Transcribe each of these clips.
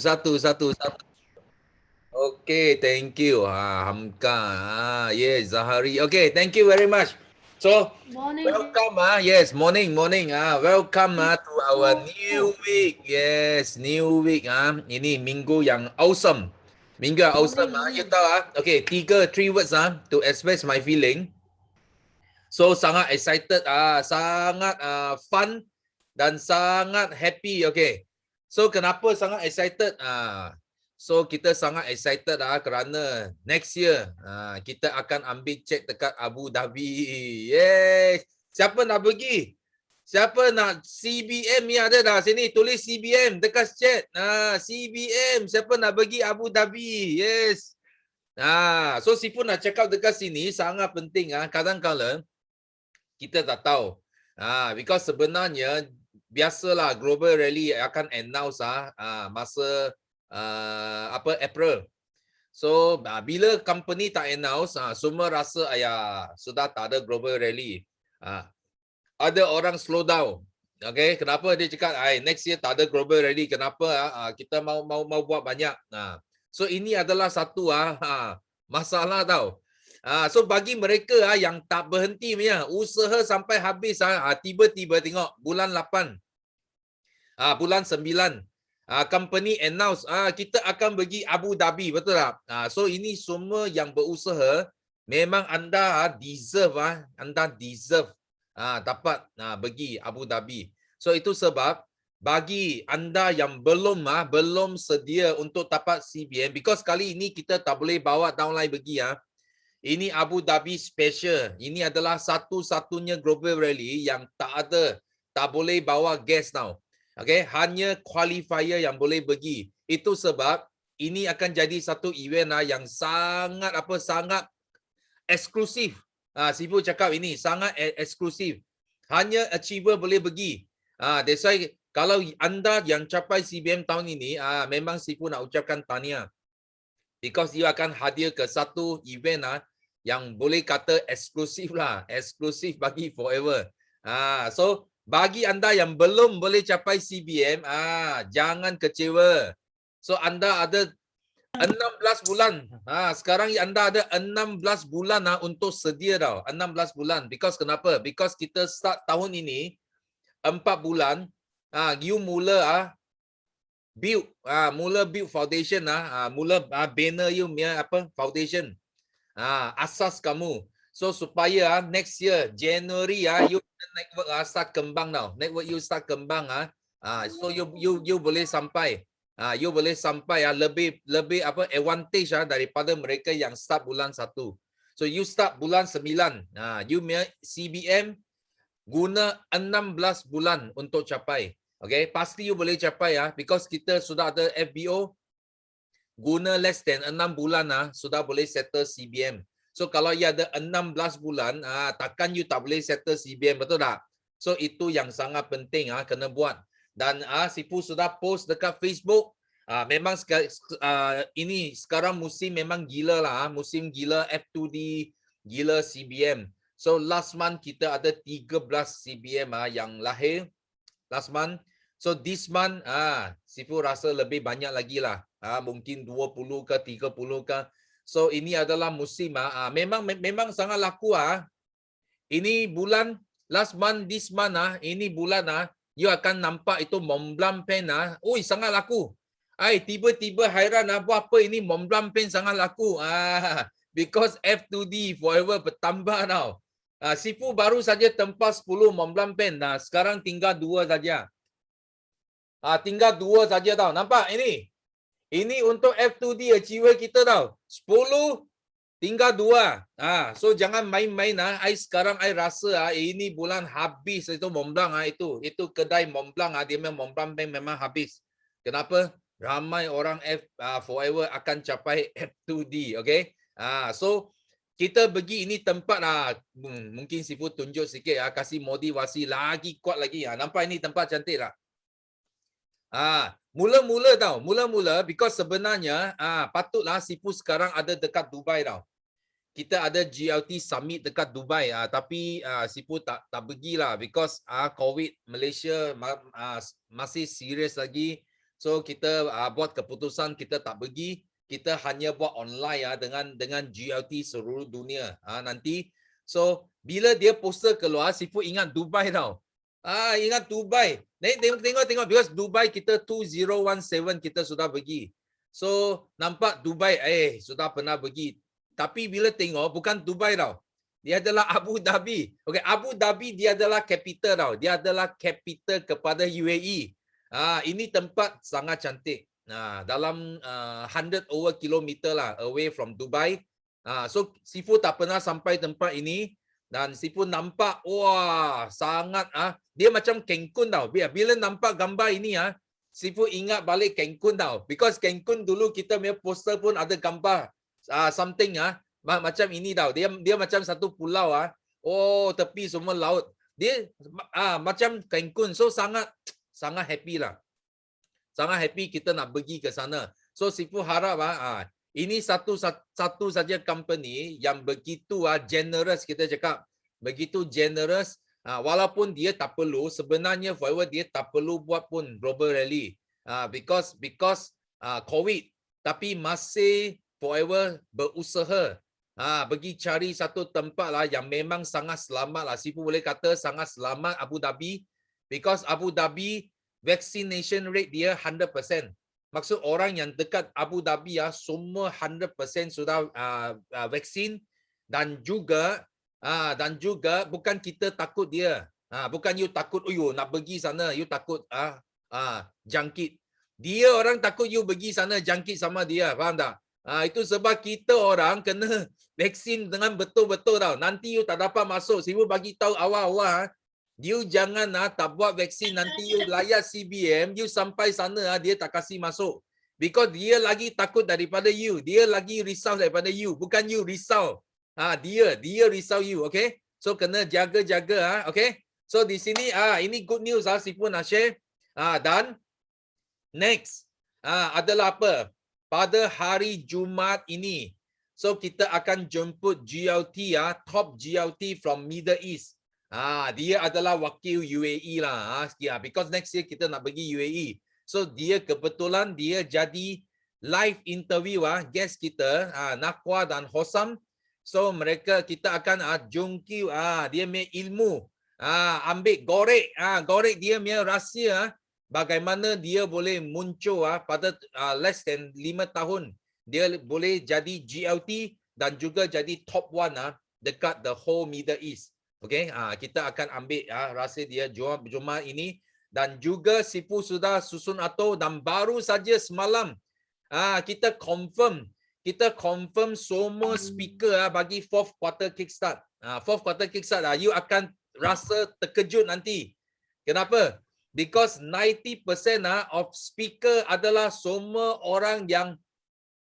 Satu. Okay, thank you. Hamka. Yes, Zahari. Okay, thank you very much. So, Morning, welcome. Yes, morning. Welcome to our Rico. new week. Yes, new week. Ini minggu yang awesome. Minggu yang awesome. Morning, You morning. tahu Okay, three words to express my feeling. So sangat excited, sangat fun dan sangat happy. Okay. So kenapa sangat excited? So kita sangat excited kerana next year kita akan ambil cek dekat Abu Dhabi. Yes. Siapa nak pergi? Siapa nak CBM ni ada dah sini, tulis CBM dekat chat. CBM siapa nak pergi Abu Dhabi? Yes. So Sifu nak cakap dekat sini sangat penting kadang-kadang kita tak tahu. Because sebenarnya biasalah Global Rally akan announce masa April. So bila company tak announce, semua rasa sudah tak ada Global Rally. Ada orang slow down. Okay, kenapa dia cakap next year tak ada Global Rally? Kenapa kita mau buat banyak? So ini adalah satu masalah tau. So bagi mereka yang tak berhenti punya usaha sampai habis, tiba-tiba tengok bulan 8, bulan 9, company announce kita akan pergi Abu Dhabi, betul tak? So ini semua yang berusaha memang anda deserve, dapat pergi Abu Dhabi. So itu sebab bagi anda yang belum sedia untuk dapat CBM, because kali ini kita tak boleh bawa downline pergi Ini Abu Dhabi special. Ini adalah satu-satunya Global Rally yang tak boleh bawa guest now. Okay, hanya qualifier yang boleh pergi. Itu sebab ini akan jadi satu event yang sangat eksklusif. Sifu cakap ini sangat eksklusif. Hanya achiever boleh pergi. That's why kalau anda yang capai CBM tahun ini, memang Sifu nak ucapkan tahniah. Because you akan hadir ke satu event yang boleh kata eksklusif eksklusif bagi forever. So bagi anda yang belum boleh capai CBM, jangan kecewa. So anda ada 16 bulan. Sekarang anda ada 16 bulan untuk sedia tau. 16 bulan. Because kenapa? Because kita start tahun ini 4 bulan, you mula build foundation mula banner you punya foundation, asas kamu. So supaya next year January you network start kembang tau. Network you start kembang so you boleh sampai lebih advantage daripada mereka yang start bulan 1. So you start bulan 9, you punya CBM guna 16 bulan untuk capai. Okay, pasti you boleh capai because kita sudah ada FBO, guna less than 6 bulan sudah boleh settle CBM. So kalau you ada 16 bulan, takkan you tak boleh settle CBM, betul tak? So itu yang sangat penting kena buat. Dan Sifu sudah post dekat Facebook. Memang ini sekarang musim memang gila musim gila F2D, gila CBM. So last month kita ada 13 CBM yang lahir last month. So this month Sifu rasa lebih banyak lagi lah. Mungkin 20 ke 30 ke. So ini adalah musim memang sangat laku Ini bulan last month, this month ini bulan you akan nampak itu Mont Blanc pen sangat laku. Tiba-tiba hairan buat apa ini Mont Blanc pen sangat laku. Because F2D forever bertambah tau. Sifu baru saja tempah 10 Mont Blanc pen. Sekarang tinggal 2 saja. Tinggal 2 saja tau. Nampak ini? Ini untuk F2D achiever kita tau. 10 tinggal 2. So jangan main-main sekarang rasa ini bulan habis itu Mont Blanc itu kedai Mont Blanc dia memang Mont Blanc memang habis. Kenapa? Ramai orang forever akan capai F2D, okay? So kita pergi ini tempat mungkin Sifu tunjuk sikit kasih motivasi lagi kuat lagi. Nampak ini tempat cantik tak? Mula-mula tau. Mula-mula because sebenarnya patutlah Sifu sekarang ada dekat Dubai tau. Kita ada GLT Summit dekat Dubai tapi Sifu tak pergilah because COVID Malaysia masih serius lagi. So kita buat keputusan kita tak pergi, kita hanya buat online dengan GLT seluruh dunia. Nanti so bila dia poster keluar, Sifu ingat Dubai tau. Ingat Dubai. Tengok because Dubai kita 2017 kita sudah pergi. So nampak Dubai sudah pernah pergi. Tapi bila tengok bukan Dubai tau. Dia adalah Abu Dhabi. Okay, Abu Dhabi dia adalah capital tau. Dia adalah capital kepada UAE. Ini tempat sangat cantik. Dalam 100 over kilometer lah away from Dubai. So Sifu tak pernah sampai tempat ini dan Sifu nampak wah sangat dia macam Cancun tau. Bila nampak gambar ini Sifu ingat balik Cancun tau. Because Cancun dulu kita punya poster pun ada gambar something macam ini tau. Dia macam satu pulau tepi semua laut. Dia macam Cancun. So sangat happy lah. Sangat happy kita nak pergi ke sana. So Sifu harap ini satu saja company yang begitu generous, kita cakap begitu generous. Walaupun dia tak perlu, sebenarnya Forever dia tak perlu buat pun global rally because COVID, tapi masih Forever berusaha pergi cari satu tempat lah yang memang sangat selamat lah. Sifu boleh kata sangat selamat Abu Dhabi, because Abu Dhabi vaccination rate dia 100%. Maksud orang yang dekat Abu Dhabi semua 100% sudah vaksin, dan juga bukan kita takut dia. Bukan you takut nak pergi sana you takut jangkit. Dia orang takut you pergi sana jangkit sama dia, faham tak? Itu sebab kita orang kena vaksin dengan betul-betul tau. Nanti you tak dapat masuk. Sifu bagi tahu awal-awal you jangan tak buat vaksin, nanti you layar CBM, you sampai sana dia tak kasih masuk. Because dia lagi takut daripada you. Dia lagi risau daripada you. Bukan you risau. Dia risau you, okay? So kena jaga-jaga, okay? So di sini ini good news Sifu nak share. Dan next adalah apa? Pada hari Jumaat ini. So kita akan jemput GLT top GLT from Middle East. Dia adalah wakil UAE lah. Because next year kita nak pergi UAE. So dia kebetulan dia jadi live interview guest kita Nakwa dan Hosam. So kita akan jungkit dia punya ilmu. Ambil gorek dia punya rahsia bagaimana dia boleh muncul pada less than 5 tahun. Dia boleh jadi GLT dan juga jadi top 1 dekat the whole Middle East. Okay, kita akan ambil rahsia dia Jumaat ini. Dan juga Sifu sudah susun atau dan baru saja semalam kita confirm semua speaker bagi 4th quarter kickstart. 4th quarter kickstart you akan rasa terkejut nanti. Kenapa? Because 90% of speaker adalah semua orang yang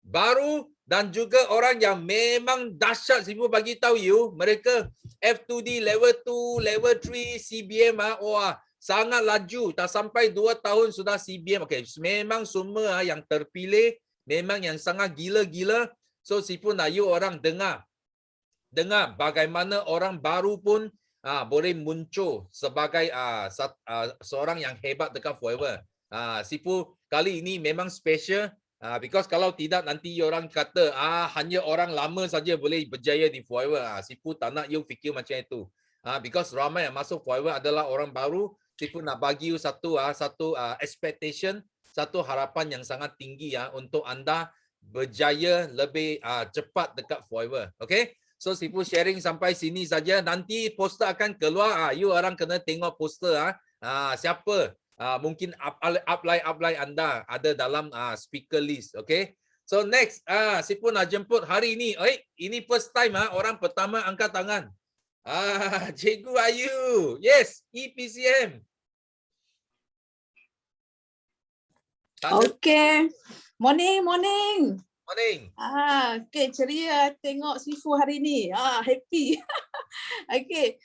baru dan juga orang yang memang dahsyat. Sifu bagi tahu you, mereka F2D level 2, level 3, CBM sangat laju, tak sampai 2 tahun sudah CBM. Okay, memang semua yang terpilih, memang yang sangat gila-gila. So Sifu nak you orang dengar bagaimana orang baru pun boleh muncul sebagai seorang yang hebat dekat Forever. Sifu kali ini memang special. Because kalau tidak nanti orang kata hanya orang lama saja boleh berjaya di Forever. Sifu tak nak you fikir macam itu. Because ramai yang masuk Forever adalah orang baru. Sifu nak bagi you satu expectation, satu harapan yang sangat tinggi untuk anda berjaya lebih cepat dekat Forever. Okay? So Sifu sharing sampai sini saja. Nanti poster akan keluar. You orang kena tengok poster. Siapa mungkin upline anda ada dalam speaker list. Okay? So next Sifu nak jemput hari ini. Ini first time orang pertama angkat tangan. Cikgu Ayu. Yes, EPCM. Okay. Morning. Morning. Okay, ceria tengok Sifu hari ni. Happy. Okay.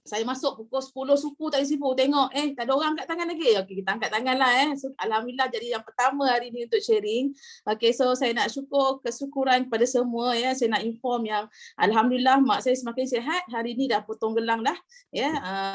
Saya masuk pukul 10 suku tadi Sifu tengok tak ada orang angkat tangan lagi. Okey, kita angkat tangan lah So alhamdulillah jadi yang pertama hari ni untuk sharing. Okey, so saya nak kesyukuran kepada semua Saya nak inform yang alhamdulillah mak saya semakin sihat. Hari ni dah potong gelang dah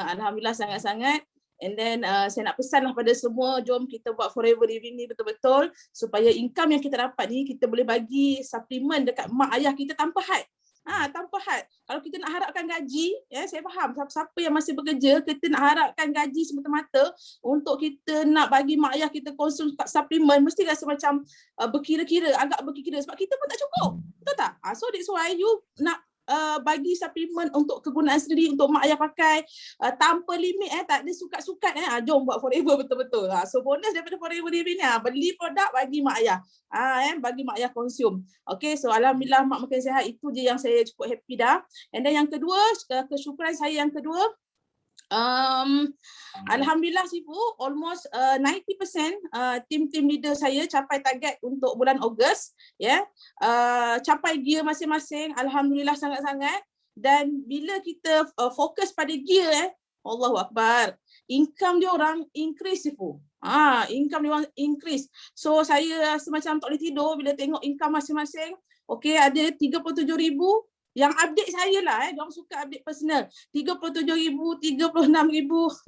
Alhamdulillah sangat-sangat. And then saya nak pesanlah pada semua, jom kita buat Forever Living ni betul-betul supaya income yang kita dapat ni kita boleh bagi suplemen dekat mak ayah kita tanpa had. Tanpa had. Kalau kita nak harapkan gaji, saya faham siapa yang masih bekerja, kita nak harapkan gaji semata-mata untuk kita nak bagi mak ayah kita konsum suplemen, mesti rasa macam berkira-kira, agak berkira sebab kita pun tak cukup. Betul tak? So that's why you nak bagi suplemen untuk kegunaan sendiri, untuk mak ayah pakai tanpa limit, tak ada sukat-sukat, jom buat Forever betul-betul. So bonus daripada Forever Living ni, beli produk bagi mak ayah, bagi mak ayah konsum. Okay, so alhamdulillah mak makin sihat, itu je yang saya cukup happy dah. And then yang kedua, kesyukuran saya yang kedua, alhamdulillah Sifu, almost 90% tim leader saya capai target untuk bulan Ogos, capai gear masing-masing, alhamdulillah sangat-sangat. Dan bila kita fokus pada gear, Allahu Akbar, income dia orang increase Sifu. Income dia orang increase. So saya semacam tak boleh tidur bila tengok income masing-masing. Okay, ada 37,000. Yang update saya lah, diorang suka update personal. 37,000, 36,000,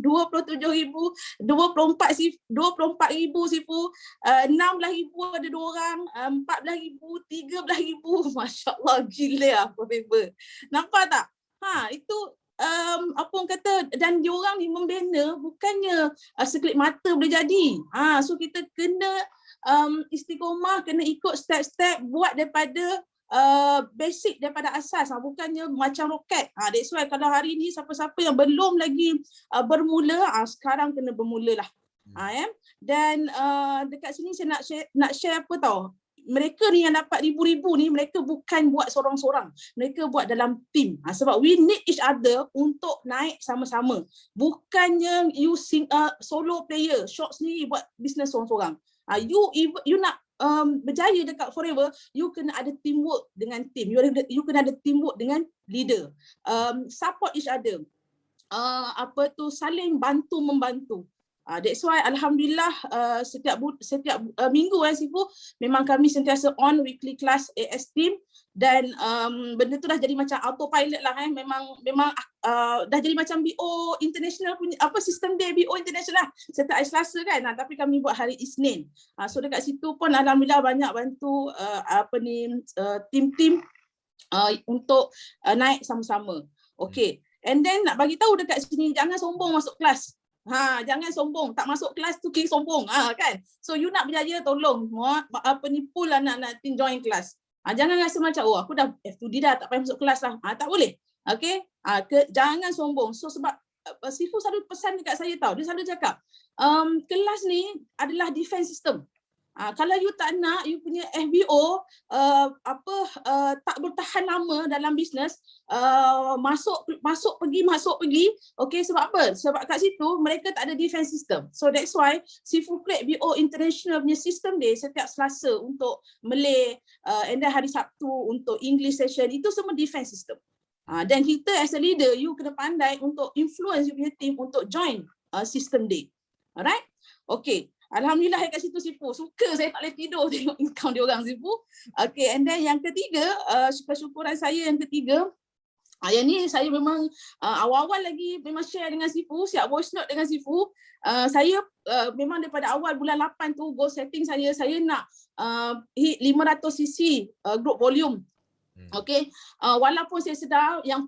27,000, 24,000 Sifu, 16,000 ada 2 orang, 14,000, 13,000. Masya Allah, gila Forever. Nampak tak? Itu apa orang kata, dan diorang ni membina bukannya sekelip mata boleh jadi. So kita kena istiqomah, kena ikut step-step, buat daripada basic, daripada asas, bukannya macam roket. That's why kalau hari ni siapa-siapa yang belum lagi bermula, sekarang kena bermula lah. Dan dekat sini saya nak share apa tau, mereka ni yang dapat ribu-ribu ni, mereka bukan buat sorang-sorang, mereka buat dalam team. Sebab we need each other untuk naik sama-sama. Bukannya you solo player, short sendiri buat business sorang-sorang. You nak berjaya dekat Forever, you kena ada teamwork dengan team, you kena ada teamwork dengan leader, support each other, saling bantu membantu. That's why alhamdulillah setiap minggu Sifu, memang kami sentiasa on weekly class AS team, dan benda tu dah jadi macam autopilot lah. Memang dah jadi macam BO international punya sistem dia, BO international lah setiap hari Selasa kan, tapi kami buat hari Isnin. So dekat situ pun alhamdulillah banyak bantu tim-tim untuk naik sama-sama. Okay, and then nak bagi tahu dekat sini, jangan sombong masuk kelas. Jangan sombong, tak masuk kelas tu king sombong, kan. So you nak berjaya, tolong pull anak-anak team join kelas. Jangan rasa macam aku dah F2D dah, tak payah masuk kelas lah. Tak boleh. Okay, jangan sombong. So sebab Sifu selalu pesan dekat saya tau, dia selalu cakap kelas ni adalah defense system. Kalau you tak nak you punya FBO tak bertahan lama dalam bisnes, masuk pergi, okay, sebab apa? Sebab kat situ mereka tak ada defense system. So that's why Sifu create BO International punya sistem dia setiap Selasa untuk Malay, and then hari Sabtu untuk English session, itu semua defense system. Dan kita as a leader, you kena pandai untuk influence you punya team untuk join sistem dia. Alright? Okay. Alhamdulillah kat situ Sifu. Suka saya tak boleh tidur tengok income dia orang Sifu. Okay, and then yang ketiga, syukuran saya yang ketiga, yang ni saya memang awal-awal lagi memang share dengan Sifu, siap voice note dengan Sifu. Saya memang daripada awal bulan 8 tu goal setting saya nak hit 500cc group volume. Okay, walaupun saya sedar yang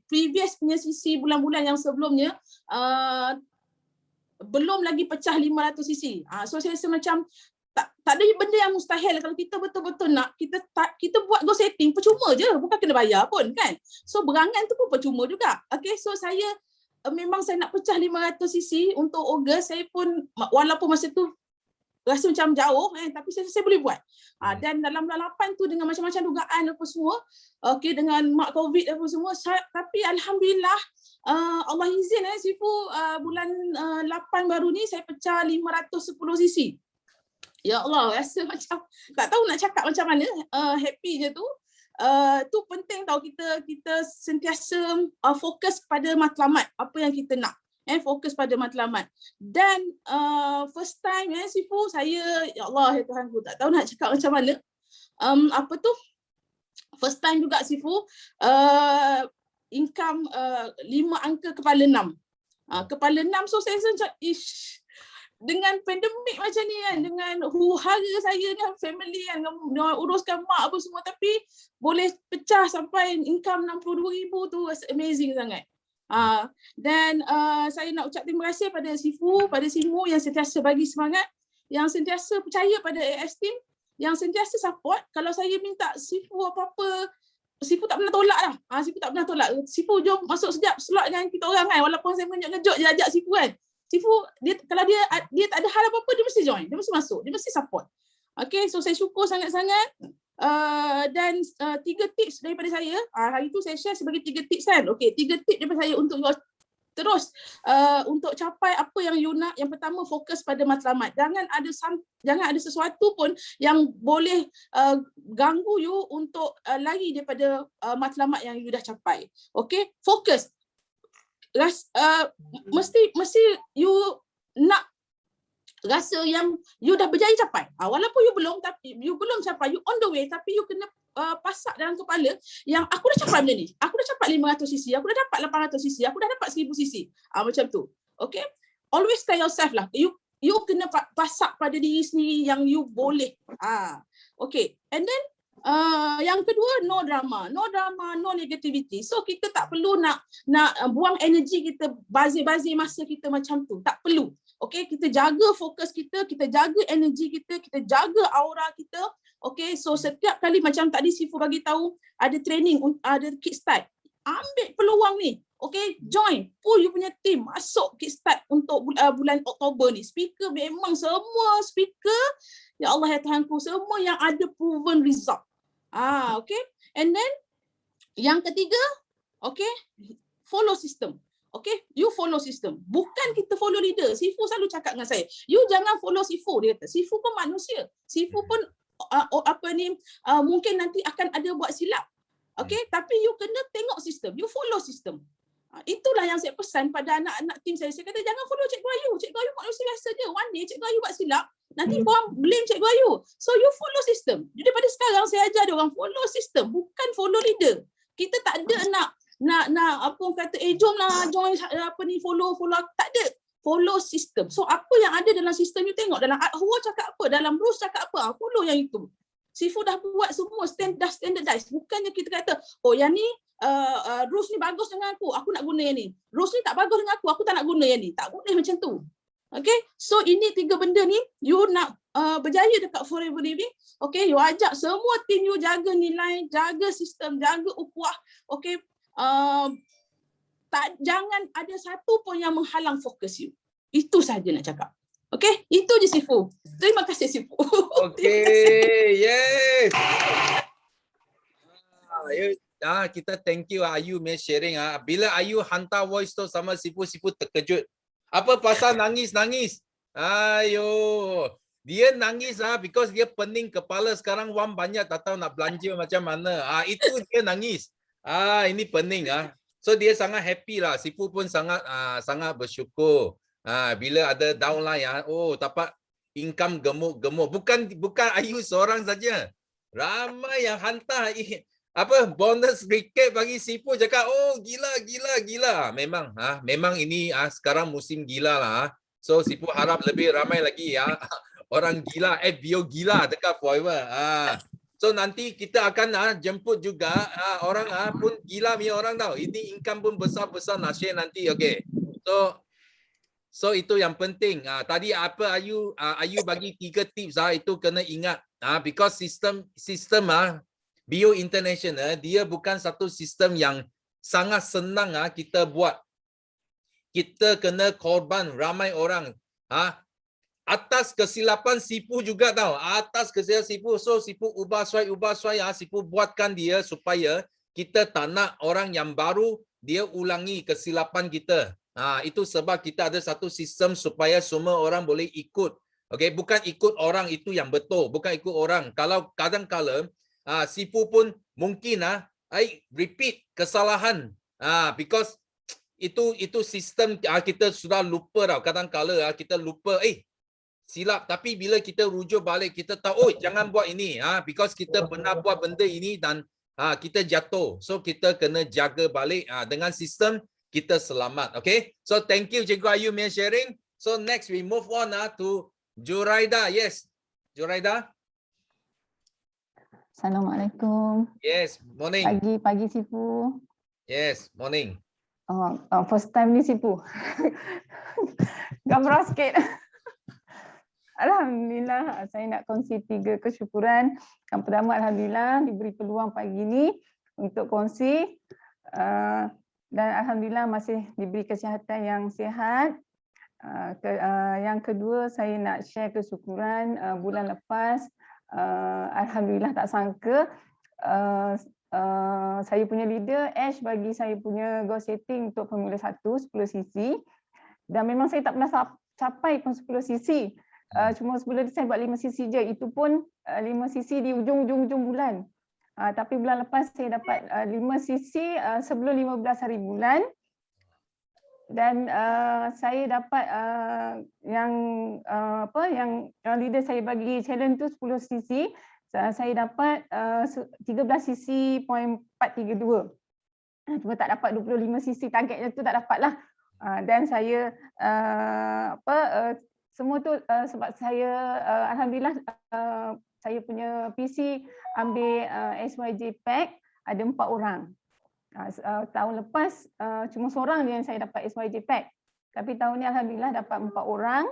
previous punya CC bulan-bulan yang sebelumnya belum lagi pecah 500cc. So saya rasa macam tak ada benda yang mustahil. Kalau kita betul-betul nak, kita buat goal setting percuma je, bukan kena bayar pun kan. So berangan tu pun percuma juga. Okay, so saya memang saya nak pecah 500cc untuk Ogos. Saya pun walaupun masa tu rasa macam jauh, tapi saya boleh buat. Dan dalam bulan 8 tu dengan macam-macam dugaan apa semua, okay, dengan mak COVID apa semua, tapi alhamdulillah Allah izin Sifu, bulan 8 baru ni saya pecah 510cc. Ya Allah, rasa macam tak tahu nak cakap macam mana, happy je tu. Tu penting tau, kita sentiasa fokus kepada matlamat apa yang kita nak. Fokus pada matlamat. Dan first time Sifu, saya, ya Allah ya Tuhanku, tak tahu nak cakap macam mana. First time juga Sifu, income 5 angka kepala 6. Kepala 6, so saya rasa macam ish, dengan pandemik macam ni kan, dengan huru-hara saya ni family kan, uruskan mak apa semua, tapi boleh pecah sampai income 62,000 tu rasa amazing sangat. Dan saya nak ucap terima kasih pada Sifu, pada Simu yang sentiasa bagi semangat, yang sentiasa percaya pada AS Team, yang sentiasa support. Kalau saya minta Sifu apa-apa, Sifu tak pernah tolak lah. Sifu tak pernah tolak. Sifu jom masuk sekejap slot dengan kita orang kan, walaupun saya ngejut je ajak Sifu kan. Sifu dia kalau dia tak ada hal apa-apa, dia mesti join, dia mesti masuk, dia mesti support. Okay, so saya syukur sangat-sangat. Dan 3 tips daripada saya. Hari tu saya share sebagai 3 tips kan. Okay, 3 tips daripada saya untuk terus untuk capai apa yang you nak. Yang pertama, fokus pada matlamat. Jangan ada sesuatu pun yang boleh ganggu you untuk lari daripada matlamat yang you dah capai. Okay, fokus. Mesti you nak rasa yang you dah berjaya capai. Walaupun you belum capai, you on the way, tapi you kena pasak dalam kepala yang aku dah capai benda ni. Aku dah capai 500cc, aku dah dapat 800cc, aku dah dapat 1000cc. Macam tu. Okay? Always tell yourself lah. You kena pasak pada diri sendiri yang you boleh. Okay. And then yang kedua, no drama, no negativity. So kita tak perlu nak buang energi kita, bazir-bazir masa kita macam tu. Tak perlu. Okay, kita jaga fokus kita jaga energi kita jaga aura kita. Okay, so setiap kali macam tadi Sifu bagi tahu ada training, ada kickstart. Ambil peluang ni. Okay, join. Pull you punya team. Masuk kickstart untuk bulan Oktober ni. Speaker memang semua speaker. Ya Allah ya Tuhanku, semua yang ada proven result. Okay. And then yang ketiga, okay, follow system. Okay, you follow system. Bukan kita follow leader. Sifu selalu cakap dengan saya, you jangan follow Sifu. Dia kata, Sifu pun manusia. Sifu pun mungkin nanti akan ada buat silap. Okay, tapi you kena tengok sistem. You follow sistem. Itulah yang saya pesan pada anak-anak tim saya. Saya kata, jangan follow Cikgu Ayu. Cikgu Ayu manusia biasa je. One day Cikgu Ayu buat silap, nanti korang blame Cikgu Ayu. So you follow system. Daripada sekarang saya ajar dia orang follow system, bukan follow leader. Kita tak ada nak apa orang kata jom lah join follow, tak ada. Follow system. So apa yang ada dalam sistem you tengok, dalam Ahwa cakap apa, dalam rules cakap apa, follow yang itu. Sifu dah buat semua dah standardized. Bukannya kita kata yang ni rules ni bagus dengan aku nak guna yang ni. Rules ni tak bagus dengan aku tak nak guna yang ni. Tak boleh macam tu. Okay, so ini 3 benda ni you nak berjaya dekat Forever Living. Okay, you ajak semua tim you jaga nilai, jaga sistem, jaga ukhuwah. Okay, jangan ada satu pun yang menghalang fokus you. Itu saja nak cakap. Okay, itu je Sifu. Terima kasih Sifu. Okay, yes. Kita thank you Ayu punya sharing. Bila Ayu hantar voice tu sama Sifu terkejut. Apa pasal nangis? Ayo. Dia nangis because dia pening kepala sekarang, wang banyak, tak tahu nak belanja macam mana. Itu dia nangis. Ini pening So dia sangat happy lah. Sifu pun sangat bersyukur. Bila ada downline dapat income gemuk-gemuk. Bukan Ayu seorang saja. Ramai yang hantar bonus recap bagi Sifu, cakap gila. Memang ini sekarang musim gila lah. So Sifu harap lebih ramai lagi orang gila, FBO gila dekat Forever. So nanti kita akan jemput juga orang pun gila punya orang tau. Ini income pun besar-besar nak share nanti. Okay. So itu yang penting. Tadi apa Ayu bagi 3 tips itu kena ingat. Because sistem Bio International dia bukan satu sistem yang sangat senang kita buat. Kita kena korban ramai orang. Atas kesilapan Sifu juga tau. Atas kesilapan Sifu. So Sifu ubah sway. Sifu buatkan dia supaya kita tak nak orang yang baru dia ulangi kesilapan kita. Itu sebab kita ada satu sistem supaya semua orang boleh ikut. Okay, bukan ikut orang itu yang betul. Bukan ikut orang. Kalau kadang-kala Sifu pun mungkin repeat kesalahan. Because itu sistem kita sudah lupa tau. Kadang-kala kita lupa silap, tapi bila kita rujuk balik kita tahu jangan buat ini because kita pernah buat benda ini dan kita jatuh. So kita kena jaga balik dengan sistem kita selamat. Okay, so thank you Cikgu Ayu punya sharing. So next we move on to Juraida. Yes, Juraida. Assalamualaikum. Yes, morning. Pagi Sifu. Yes, morning. First time ni Sifu. Gambar sikit. Alhamdulillah, saya nak kongsi 3 kesyukuran. Yang pertama, alhamdulillah diberi peluang pagi ni untuk kongsi. Dan alhamdulillah masih diberi kesihatan yang sihat. Yang kedua, saya nak share kesyukuran bulan lepas. Alhamdulillah tak sangka saya punya leader Ash bagi saya punya goal setting untuk Formula 1 10 cc, dan memang saya tak pernah capai pun 10 cc. Cuma sebelum saya buat 5 cc je, itu pun 5 cc di ujung bulan. Tapi bulan lepas saya dapat 5 cc sebelum 15 hari bulan. Dan saya dapat yang leader saya bagi challenge tu 10 cc, saya dapat 13 cc point 432. Cuma tak dapat 25 cc, targetnya tu tak dapat lah. Dan saya semua tu sebab saya alhamdulillah saya punya PC ambil SYJ pack ada 4 orang. Tahun lepas cuma seorang je yang saya dapat SYJ pack. Tapi tahun ni alhamdulillah dapat 4 orang.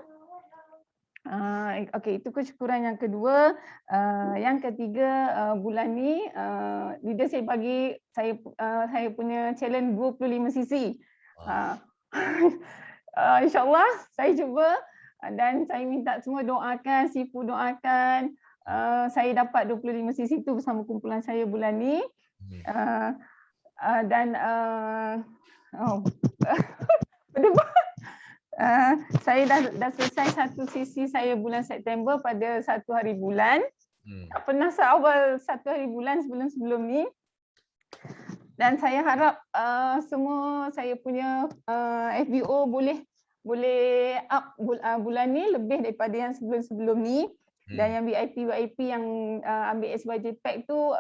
Okey, itu kesyukuran yang kedua. Yang ketiga, bulan ni leader saya bagi saya punya challenge 25 cc. InsyaAllah saya cuba, dan saya minta semua doakan, Sifu doakan saya dapat 25 cc tu bersama kumpulan saya bulan ni. Saya dah selesai 1 sesi saya bulan September pada 1 hari bulan. Tak pernah seawal 1 hari bulan sebelum ni. Dan saya harap semua saya punya FBO boleh up bulan ni lebih daripada yang sebelum ni. Dan yang VIP yang ambil SYJ pack tu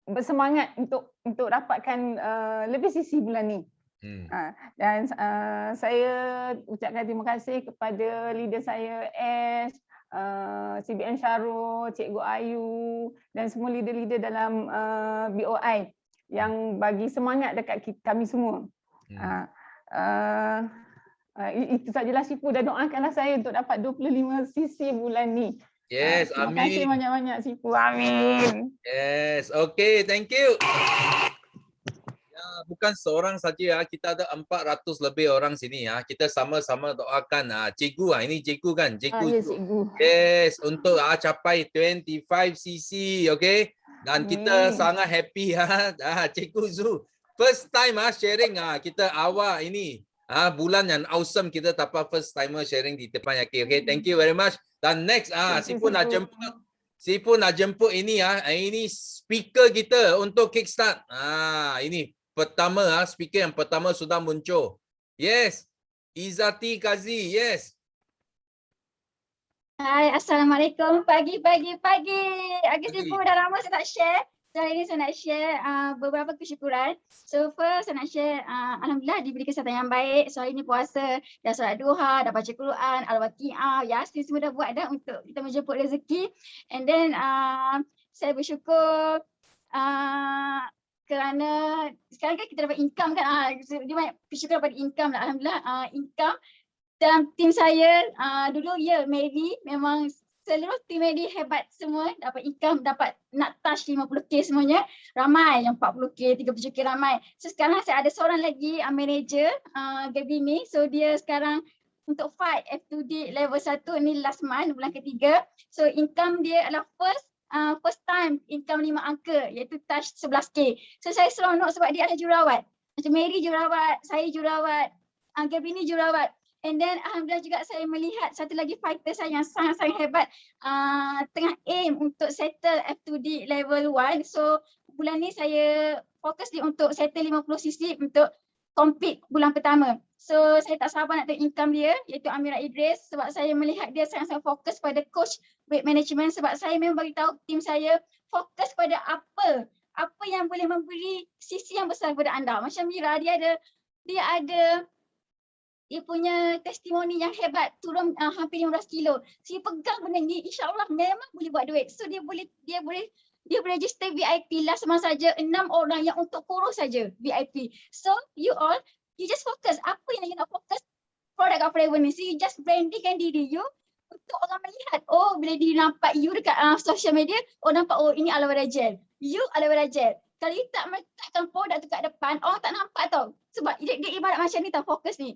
bersemangat untuk dapatkan lebih sisi bulan ni. Dan saya ucapkan terima kasih kepada leader saya Ash, CBN Syarul, Cikgu Ayu dan semua leader-leader dalam BOI yang bagi semangat dekat kami semua. Itu sajalah Sifu, dan doakanlah saya untuk dapat 25 cc bulan ni. Yes, terima amin. Terima kasih banyak-banyak Sifu. Amin. Yes, okay, thank you. Ya, bukan seorang saja, kita ada 400 lebih orang sini ya. Kita sama-sama doakan cikgu, ini cikgu kan, cikgu. Ya, cikgu. Yes, untuk capai 25 cc, okay? Dan kita sangat happy Cikgu Zu. First time sharing kita awal ini. Bulan yang awesome kita dapat first timer sharing di depan. Okay, thank you very much. Dan next Sifu nak jemput ini ini speaker kita untuk kickstart. Ini pertama speaker yang pertama sudah muncul. Yes, Izati Kazi. Yes. Hai, Assalamualaikum. Pagi. Sifu dah lama saya tak share. So, hari ini saya nak share beberapa kesyukuran. So first saya nak share alhamdulillah diberi kesihatan yang baik. So hari ini puasa, dah solat duha, dah baca Quran, Al-Waqiah, Yasin semua dah buat dah untuk kita menjemput rezeki. And then saya bersyukur kerana sekarang kan kita dapat income kan. Dia banyak kesyukuran pada income lah. Alhamdulillah income dalam tim saya dulu Mary memang seluruh tim Mary hebat semua, dapat income, dapat nak touch 50k semuanya, ramai yang 40k, 30k ramai. So sekarang saya ada seorang lagi manager Gaby ni, so dia sekarang untuk fight F2D level 1 ni last month bulan ketiga. So income dia adalah first time income 5 angka iaitu touch 11k. So saya seronok sebab dia ada jururawat. Macam Mary jururawat, saya jururawat, Gaby ni jururawat. And then alhamdulillah juga saya melihat satu lagi fighter saya yang sangat-sangat hebat tengah aim untuk settle F2D level 1. So bulan ni saya fokus dia untuk settle 50cc untuk compete bulan pertama. So saya tak sabar nak tengok income dia iaitu Amira Idris sebab saya melihat dia sangat-sangat fokus pada coach weight management sebab saya memang beritahu tim saya fokus pada apa yang boleh memberi sisi yang besar kepada anda. Macam Mira, dia ada dia ada dia punya testimoni yang hebat, turun hampir 15 kilo. So, dia pegang benda ni, insyaAllah memang boleh buat duit. So dia boleh register VIP lah sama saja 6 orang yang untuk kurus saja VIP. So you just fokus. Apa yang you nak fokus? Produk Forever ni. So you just brandingkan diri you untuk orang melihat. Oh, bila dia nampak you dekat social media, oh nampak, oh ini aloe vera gel. You aloe vera gel. Kalau you tak meletakkan produk tu kat depan, orang tak nampak tau. Sebab dia ibarat macam ni tau, fokus ni.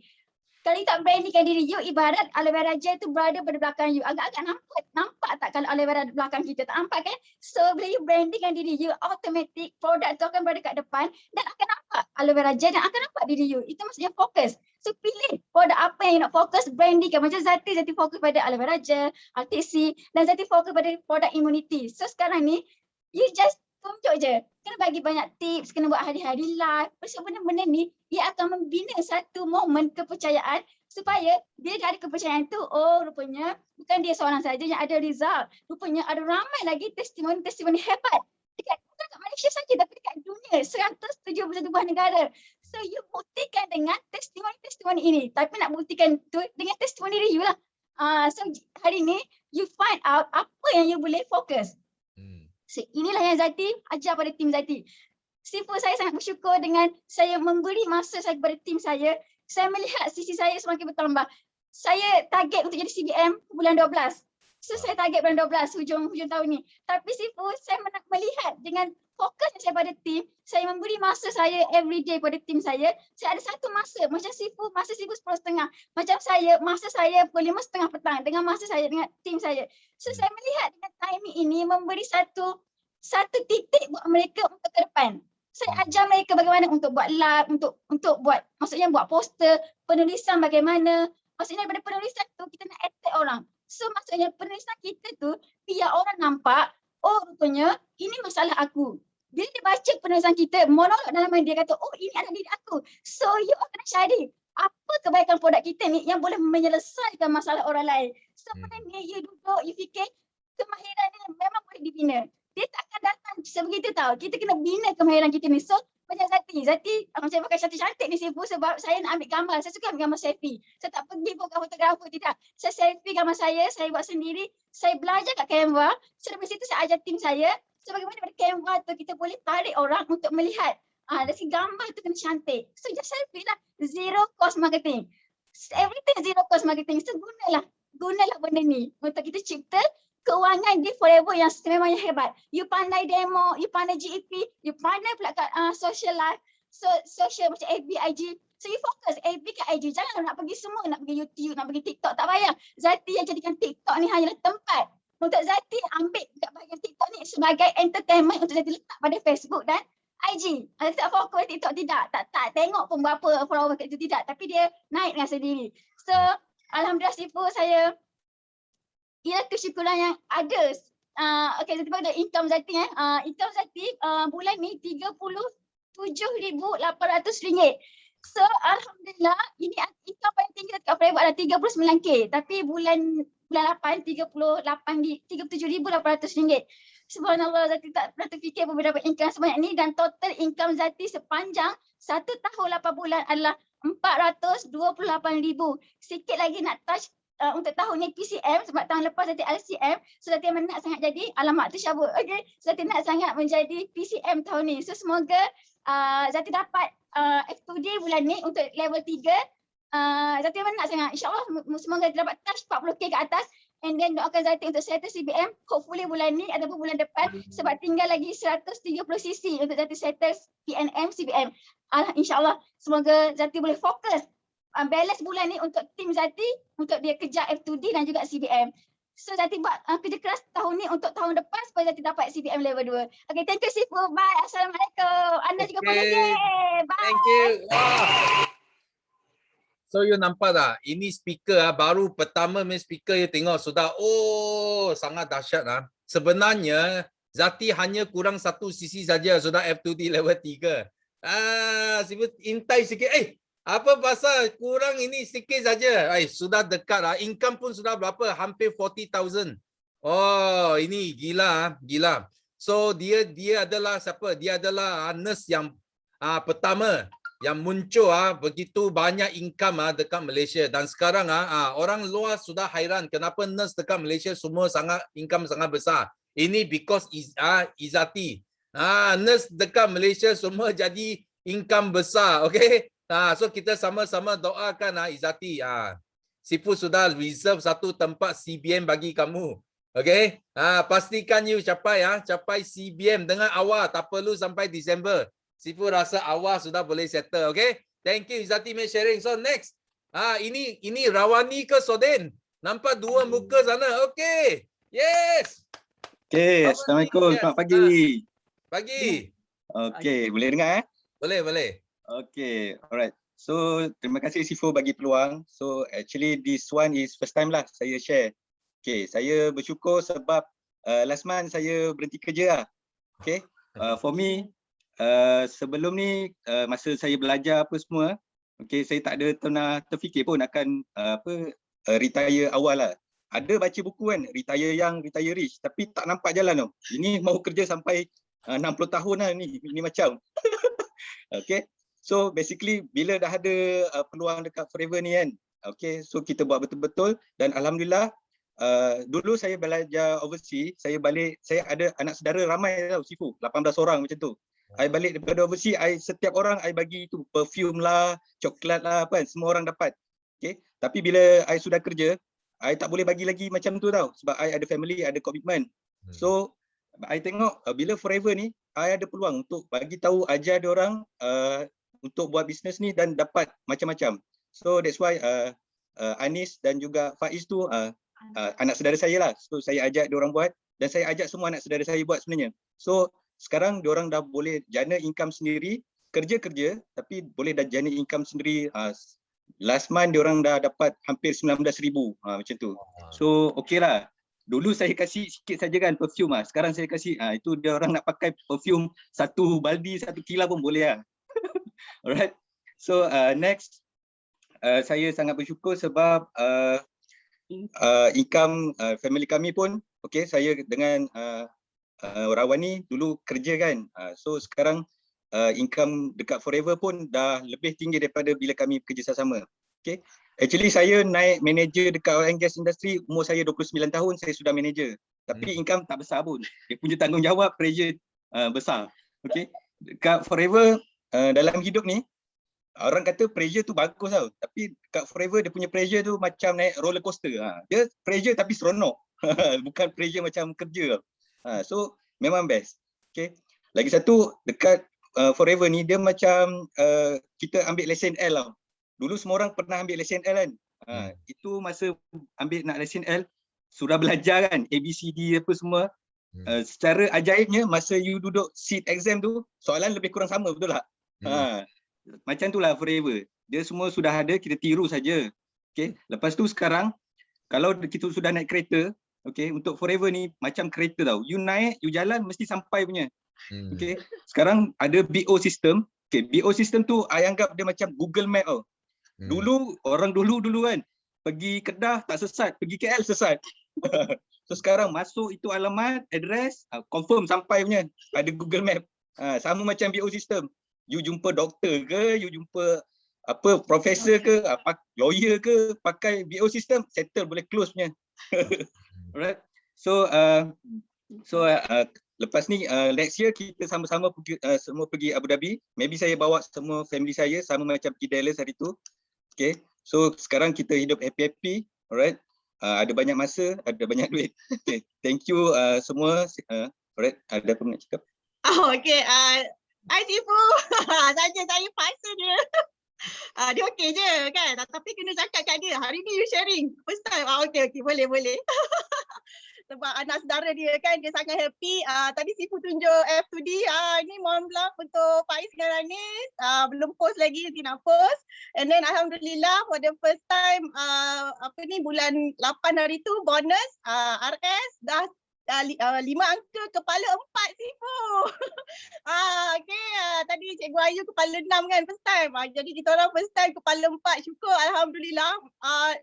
Kalau you tak brandingkan diri you, ibarat aloe vera gel tu berada pada belakang you. Agak-agak nampak tak kalau aloe vera di belakang kita? Tak nampak kan? So bila you brandingkan diri you, automatic produk tu akan berada kat depan dan akan nampak aloe vera gel dan akan nampak diri you. Itu maksudnya fokus. So pilih produk apa yang you nak fokus, brandingkan. Macam Zati fokus pada aloe vera gel, RTC, dan Zati fokus pada produk immunity. So sekarang ni, you just tunjuk je. Kena bagi banyak tips, kena buat hari-hari live. Sebab benda-benda ni, ia akan membina satu momen kepercayaan supaya dia ada kepercayaan tu, oh rupanya bukan dia seorang saja yang ada result. Rupanya ada ramai lagi testimoni hebat. Bukan kat Malaysia saja tapi dekat dunia, 171 buah negara. So you buktikan dengan testimoni ini. Tapi nak buktikan tu dengan testimoni diri you lah. So hari ni, you find out apa yang you boleh fokus. So, inilah yang Zati ajar pada tim Zati. Sifu saya sangat bersyukur dengan saya memberi masa saya kepada tim saya. Saya melihat sisi saya semakin bertambah. Saya target untuk jadi CBM bulan 12. So saya target bulan 12 hujung tahun ni. Tapi Sifu saya melihat dengan fokus saya pada tim, saya memberi masa saya every day pada tim saya. Saya ada satu masa, macam masa Sifu 10.30. Macam masa saya pukul 5.30 petang dengan masa saya dengan tim saya. So saya melihat dengan timing ini memberi satu titik buat mereka untuk ke depan. Saya ajar mereka bagaimana untuk buat live, untuk buat, maksudnya buat poster, penulisan bagaimana. Maksudnya daripada penulisan tu kita nak attack orang. So maksudnya penulisan kita tu biar orang nampak, oh rupanya ini masalah aku. Bila dia baca penulisan kita, monolog dalam mana dia kata, oh ini adalah diri aku. So you akan cari apa kebaikan produk kita ni yang boleh menyelesaikan masalah orang lain. So benda ni you duduk, you fikir kemahiran ni memang boleh dibina. Dia tak akan datang sebegitu tau. Kita kena bina kemahiran kita ni. So macam Zati macam pakai cantik-cantik ni Sifu sebab saya nak ambil gambar. Saya suka ambil gambar selfie. Saya tak pergi bukan fotografer, tidak. Saya selfie gambar saya buat sendiri. Saya belajar kat Canva. So dari situ saya ajar tim saya. So bagaimana pada Canva tu kita boleh tarik orang untuk melihat. Dari si gambar tu kena cantik. So just selfie lah. Zero cost marketing. Everything zero cost marketing. So gunalah benda ni untuk kita cipta keuangan di Forever yang memangnya hebat. You pandai demo, you pandai GEP, you pandai pula kat social life, social macam FB, IG. So you fokus FB kat IG. Jangan nak pergi semua, nak pergi YouTube, nak pergi TikTok. Tak payah. Zati yang jadikan TikTok ni hanyalah tempat untuk Zati ambil kat bahagian TikTok ni sebagai entertainment untuk Zati letak pada Facebook dan IG. Zati tak fokus TikTok, tidak. Tak tengok pun berapa follower kat itu, tidak. Tapi dia naik dengan sendiri. So Alhamdulillah Sifu saya ialah kesyukuran yang ada. Okay, Zati pada income Zati. Income Zati bulan ni RM37,800. So Alhamdulillah ini income paling tinggi dekat Forever adalah 39K. Tapi bulan 8 37,800 ringgit. Subhanallah, Zati tak pernah terfikir pun berdapat income sebanyak ni dan total income Zati sepanjang 1 tahun 8 bulan adalah 428,000. Sikit lagi nak touch untuk tahun ni PCM sebab tahun lepas Zati LCM. So Zati memang nak sangat jadi, alamak tu syabut. Okay, so Zati nak sangat menjadi PCM tahun ni. So semoga Zati dapat F2D bulan ni untuk level 3. Zati memang nak sangat. InsyaAllah semoga Zati dapat touch 40K ke atas. And then doakan Zati untuk settle CBM hopefully bulan ni ataupun bulan depan sebab tinggal lagi 130cc untuk Zati settle PNM CBM. InsyaAllah semoga Zati boleh fokus balance bulan ni untuk tim Zati untuk dia kejar F2D dan juga CBM. So Zati buat kerja keras tahun ni untuk tahun depan supaya Zati dapat CBM level 2. Okay, thank you Sifu. Bye. Assalamualaikum. Anda juga boleh. Bye. Thank you. Wow. So you nampak tak? Ini speaker baru pertama main speaker you tengok sudah sangat dahsyat lah. Sebenarnya Zati hanya kurang 1 cc saja sudah F2D level 3. Sifu intai sikit. Apa pasal kurang ini sikit saja? Sudah dekat lah. Income pun sudah berapa? Hampir 40,000. Oh, ini gila. So dia adalah siapa? Dia adalah nurse yang pertama yang muncul begitu banyak income dekat Malaysia, dan sekarang orang luar sudah hairan kenapa nurse dekat Malaysia semua income sangat besar. Ini because Izzati. Nurse dekat Malaysia semua jadi income besar, okay? So kita sama-sama doakan Izzati. Sifu sudah reserve satu tempat CBM bagi kamu. Okay? Pastikan you capai CBM dengan awal, tak perlu sampai Disember. Sifu rasa awal sudah boleh settle, okay? Thank you Izzati may sharing. So next, ini Rawani ke Soden? Nampak dua muka sana. Okay. Yes. Okay, Rawani, Assalamualaikum. yes. Selamat pagi. Pagi. Okay, boleh dengar? Boleh. Okay, alright. So, terima kasih Sifu bagi peluang. So, actually this one is first time lah saya share. Okay, saya bersyukur sebab last month saya berhenti kerja . Okay, for me, sebelum ni masa saya belajar apa semua, okay, saya tak ada pernah terfikir pun akan retire awal lah. Ada baca buku kan, retire young, retire rich, tapi tak nampak jalan tau. Ini mau kerja sampai 60 tahun lah ni macam. Okay, so basically bila dah ada peluang dekat Forever ni kan, okay, so kita buat betul-betul dan alhamdulillah. Dulu saya belajar overseas, saya balik, saya ada anak saudara ramai tau Sifu, 18 orang macam tu. I balik daripada overseas, setiap orang I bagi tu perfume lah, coklat lah, apa kan, semua orang dapat. Okay, tapi bila I sudah kerja, I tak boleh bagi lagi macam tu tau, sebab I ada family, ada komitmen. So I tengok bila Forever ni, I ada peluang untuk bagi tahu, ajar dia orang untuk buat bisnes ni dan dapat macam-macam. So that's why Anis dan juga Faiz tu anak saudara saya lah. So saya ajak dia orang buat dan saya ajak semua anak saudara saya buat sebenarnya. So sekarang dia orang dah boleh jana income sendiri, kerja tapi boleh dah jana income sendiri. Last month dia orang dah dapat hampir 19,000 macam tu. So okey lah. Dulu saya kasih sikit saja kan perfume sekarang saya kasih itu dia orang nak pakai perfume satu baldi, satu kila pun boleh lah. Alright. So next, saya sangat bersyukur sebab income family kami pun okey. Saya dengan Rawani dulu kerja kan, so sekarang income dekat Forever pun dah lebih tinggi daripada bila kami bekerja sama. Okay, actually saya naik manager dekat oil and gas industry umur saya 29 tahun, saya sudah manager, tapi income tak besar pun. Dia punya tanggungjawab, pressure besar. Okay, dekat Forever dalam hidup ni orang kata pressure tu bagus tau, tapi dekat Forever dia punya pressure tu macam naik roller coaster. Dia pressure tapi seronok. Bukan pressure macam kerja. So memang best. Okay. Lagi satu dekat Forever ni dia macam kita ambil lesen L tau. Dulu semua orang pernah ambil lesen L kan. Itu masa ambil nak lesen L sudah belajar kan ABCD apa semua. Secara ajaibnya masa you duduk seat exam tu soalan lebih kurang sama, betul tak? Macam itulah Forever. Dia semua sudah ada, kita tiru saja. Okay. Lepas tu sekarang kalau kita sudah naik kereta, okay, untuk Forever ni macam kereta tau. You naik, you jalan mesti sampai punya. Okay. Sekarang ada BO system. Okay, BO system tu I anggap dia macam Google Map tau. Dulu orang dulu kan pergi Kedah tak sesat, pergi KL sesat. So sekarang masuk itu alamat, address, confirm sampai punya. Ada Google Map. Sama macam BO system. You jumpa doktor ke, you jumpa apa profesor ke, lawyer ke, pakai BO system, settle, boleh close punya. Alright. So lepas ni next year kita sama-sama pergi, semua pergi Abu Dhabi. Maybe saya bawa semua family saya sama macam pergi Dallas hari tu. Okay. So sekarang kita hidup happy-happy. Alright. Ada banyak masa, ada banyak duit. Okay. Thank you semua. Alright. Ada apa nak cakap? Oh, okay. Hai Sifu. Saya paksa dia. Dia okey je kan. Tapi kena cakap kat dia. Hari ni you sharing. First time. Okay. Boleh. Sebab anak saudara dia kan, dia sangat happy. Tadi Sifu tunjuk F2D. Ini mohon maaf untuk Faiz dengan Anis. Belum post lagi, nanti nak post. And then Alhamdulillah for the first time, bulan 8 hari tu bonus RS dah 5 angka kepala 4 Sifu. Okay, tadi Cikgu Ayu kepala 6 kan first time. Jadi kita orang first time kepala 4. Syukur Alhamdulillah.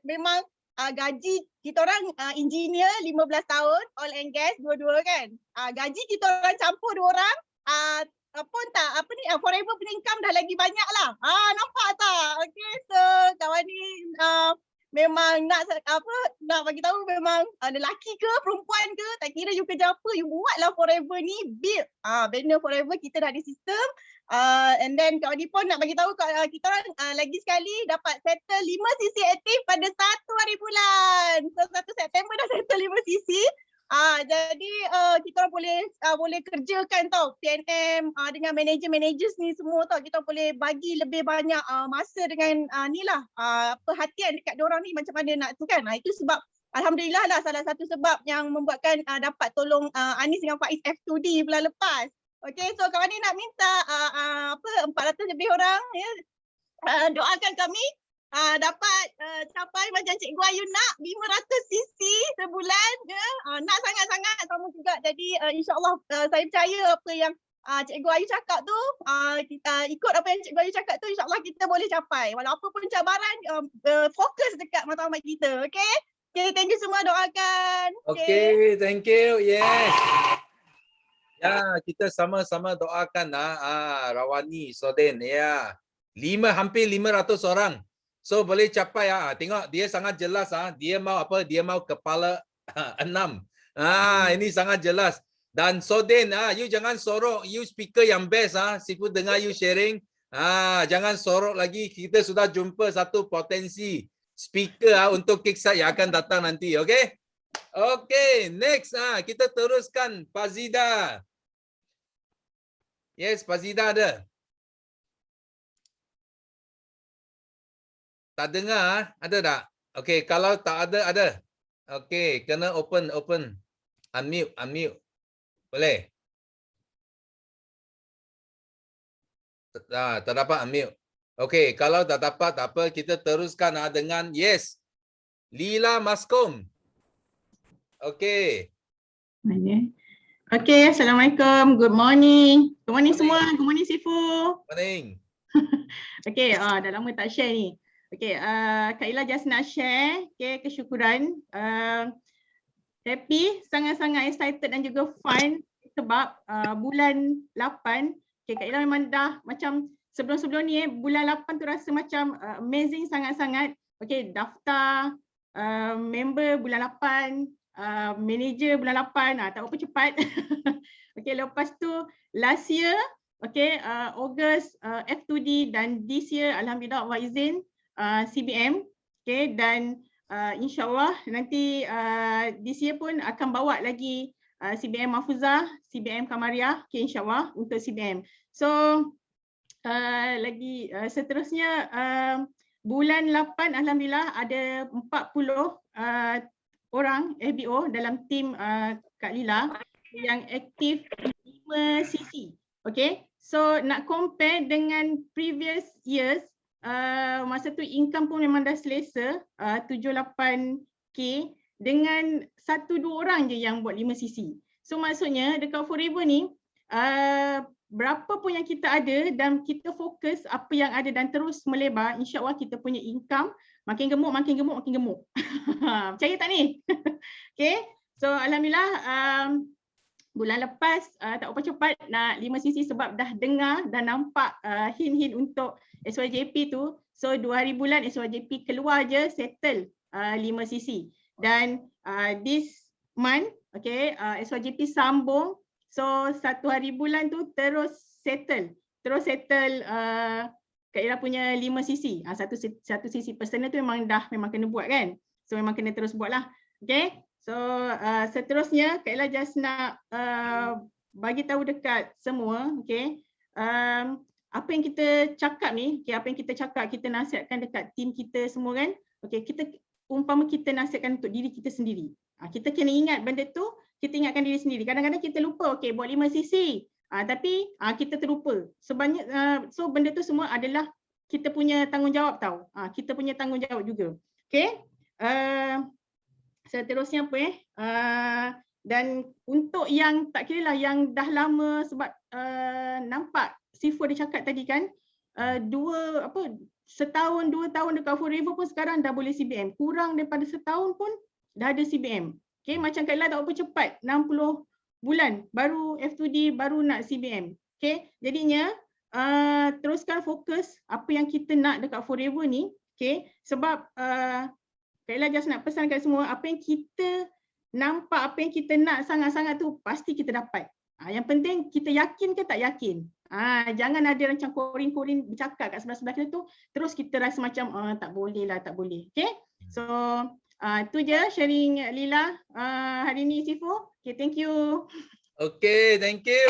Memang gaji kita orang engineer 15 tahun, oil and gas dua-dua kan. Gaji kita orang campur dua orang pun tak apa ni forever punya income dah lagi banyak lah. Nampak tak? Okay, so kawan ni memang nak bagi tahu memang lelaki ke perempuan ke, tak kira you kerja apa, you buatlah forever ni build. Banner forever kita dah ada sistem. And then kawan ni pun nak bagi tahu kita orang lagi sekali dapat settle 5 sisi aktif pada 1 hari bulan. So 1 September dah settle 5 sisi. Jadi kita orang boleh kerjakan tau PNM dengan manager-managers ni semua tau. Kita boleh bagi lebih banyak masa dengan ni lah perhatian dekat diorang ni macam mana nak tu kan. Itu sebab alhamdulillah lah salah satu sebab yang membuatkan dapat tolong Anis dengan Faiz F2D bulan lepas. Okay, so kawan ni nak minta 400 lebih orang ya. Doakan kami dapat capai macam Cikgu Ayu nak 500 cc sebulan ya. Nak sangat-sangat sama juga. Jadi insyaAllah saya percaya apa yang Cikgu Ayu cakap tu, kita ikut apa yang Cikgu Ayu cakap tu, insyaAllah kita boleh capai. Walau apa pun cabaran, fokus dekat matlamat kita. Okay? Okay, thank you semua, doakan. Okay, thank you. Yes. Ya, kita sama-sama doakan Rawani, Soden ya. Hampir 500 orang. So boleh capai tengok dia sangat jelas dia mau apa? Dia mau kepala 6. Ini sangat jelas. Dan Soden you jangan sorok, you speaker yang best Sifu dengar you sharing. Jangan sorok lagi. Kita sudah jumpa satu potensi speaker untuk Kickstart yang akan datang nanti, okey? Okey, next kita teruskan Fazida. Yes, Fazida ada. Tak dengar? Ada tak? Okey, kalau tak ada. Okey, kena open. Unmute. Boleh? Tak dapat unmute. Okey, kalau tak dapat tak apa, kita teruskan dengan yes. Lila Maskom. Okey. Okay, Assalamualaikum. Good morning. Good morning semua. Good morning Sifu. Morning. Okay, dah lama tak share ni. Okay, Kak Ila just nak share kesyukuran. Happy, sangat-sangat excited dan juga fun sebab bulan 8, Kak Ila memang dah macam sebelum-sebelum ni bulan 8 tu rasa macam amazing sangat-sangat. Okay, daftar member bulan 8, manager bulan 8, tak apa cepat. Okay, lepas tu last year, okay, August F2D dan this year alhamdulillah Allah izin CBM, okay, dan insyaAllah nanti this year pun akan bawa lagi CBM Mahfuzah, CBM Kamariah, okay, insyaAllah untuk CBM. So lagi seterusnya bulan 8 alhamdulillah ada 40 orang FBO dalam tim Kak Lila yang aktif 5 cc. Okay, so nak compare dengan previous years, masa tu income pun memang dah selesa, 7-8k dengan 1-2 orang je yang buat 5 cc. So maksudnya dekat Forever ni berapa pun yang kita ada dan kita fokus apa yang ada dan terus melebar, insya-Allah kita punya income makin gemuk. Percaya tak ni? Okay, so alhamdulillah bulan lepas tak apa cepat nak 5 cc sebab dah dengar dan nampak hint-hint untuk SYJP tu. So 2 hari bulan SYJP keluar je settle 5 cc. Dan this month, okay, SYJP sambung. So 1 hari bulan tu terus settle Kak Ira punya 5 cc. Satu cc personal tu memang kena buat kan. So memang kena terus buat lah. Okay. So seterusnya Kak Ira just nak bagi tahu dekat semua, okay, apa yang kita cakap ni, okay, apa yang kita cakap, kita nasihatkan dekat tim kita semua kan. Okay, kita umpama kita nasihatkan untuk diri kita sendiri. Kita kena ingat benda tu, kita ingatkan diri sendiri. Kadang-kadang kita lupa, okay, buat 5 cc. Tapi kita terlupa. So benda tu semua adalah kita punya tanggungjawab tau. Kita punya tanggungjawab juga. Okay. Seterusnya apa dan untuk yang tak kira lah yang dah lama sebab nampak Sifu ada cakap tadi kan, setahun 2 tahun dekat Forever pun sekarang dah boleh CBM. Kurang daripada setahun pun dah ada CBM. Okay, macam Kak Ila tak apa cepat 60 bulan baru F2D baru nak CBM. Okay, jadinya teruskan fokus apa yang kita nak dekat Forever ni. Okay, sebab Kak Ella just nak pesan kat semua, apa yang kita nampak, apa yang kita nak sangat-sangat tu pasti kita dapat. Yang penting kita yakin ke tak yakin. Jangan ada macam korin-korin bercakap kat sebelah-sebelah kita tu, terus kita rasa macam tak boleh lah, tak boleh. Okay, so itu je sharing Lila hari ni Sifu. Okay, thank you. Okay, thank you.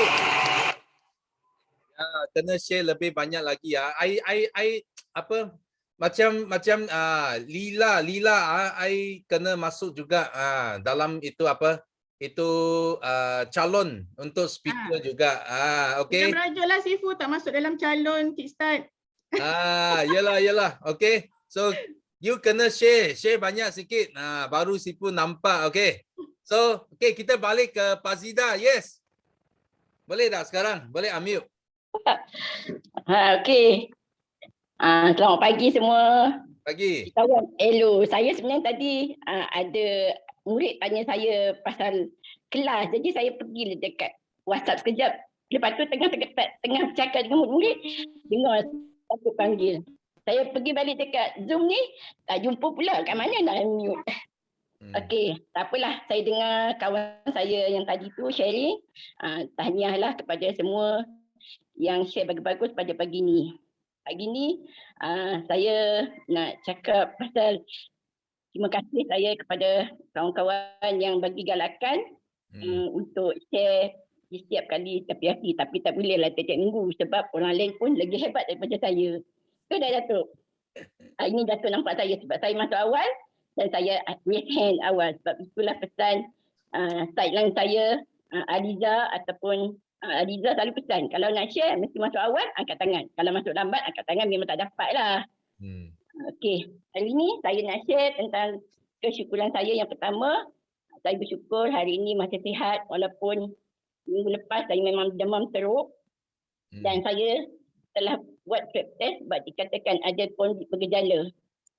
Kena share lebih banyak lagi ya. I apa macam Lila I kena masuk juga dalam itu apa itu calon untuk speaker juga. Okay. Jangan merajuk lah Sifu, tak masuk dalam calon kickstart. Yelah. Okay. So you kena share banyak sikit. Baru Sifu nampak. Okay. So okay, kita balik ke Fazida. Yes. Boleh tak sekarang? Boleh unmute. Okey. Selamat pagi semua. Pagi. Hello, saya sebenarnya tadi ada murid tanya saya pasal kelas. Jadi saya pergi dekat WhatsApp sekejap. Lepas tu tengah cakap dengan murid, dengar satu panggil. Saya pergi balik dekat Zoom ni, tak jumpa pula kat mana nak unmute. Okey, tak apalah. Saya dengar kawan saya yang tadi tu sharing. Tahniahlah kepada semua yang share bagus-bagus pada pagi ni. Pagi ni saya nak cakap pasal terima kasih saya kepada kawan-kawan yang bagi galakan untuk share di setiap kali tapi tak bolehlah setiap minggu sebab orang lain pun lagi hebat daripada saya. Tu dah Datuk. Ini Datuk nampak saya sebab saya masuk awal dan saya raise hand awal sebab itulah pesan sideline saya Aliza ataupun Aliza selalu pesan kalau nak share mesti masuk awal angkat tangan. Kalau masuk lambat angkat tangan memang tak dapat lah. Okey, hari ni saya nak share tentang kesyukuran saya. Yang pertama, saya bersyukur hari ini masih sihat walaupun minggu lepas saya memang demam teruk dan saya telah buat swab test sebab dikatakan ada bergejala.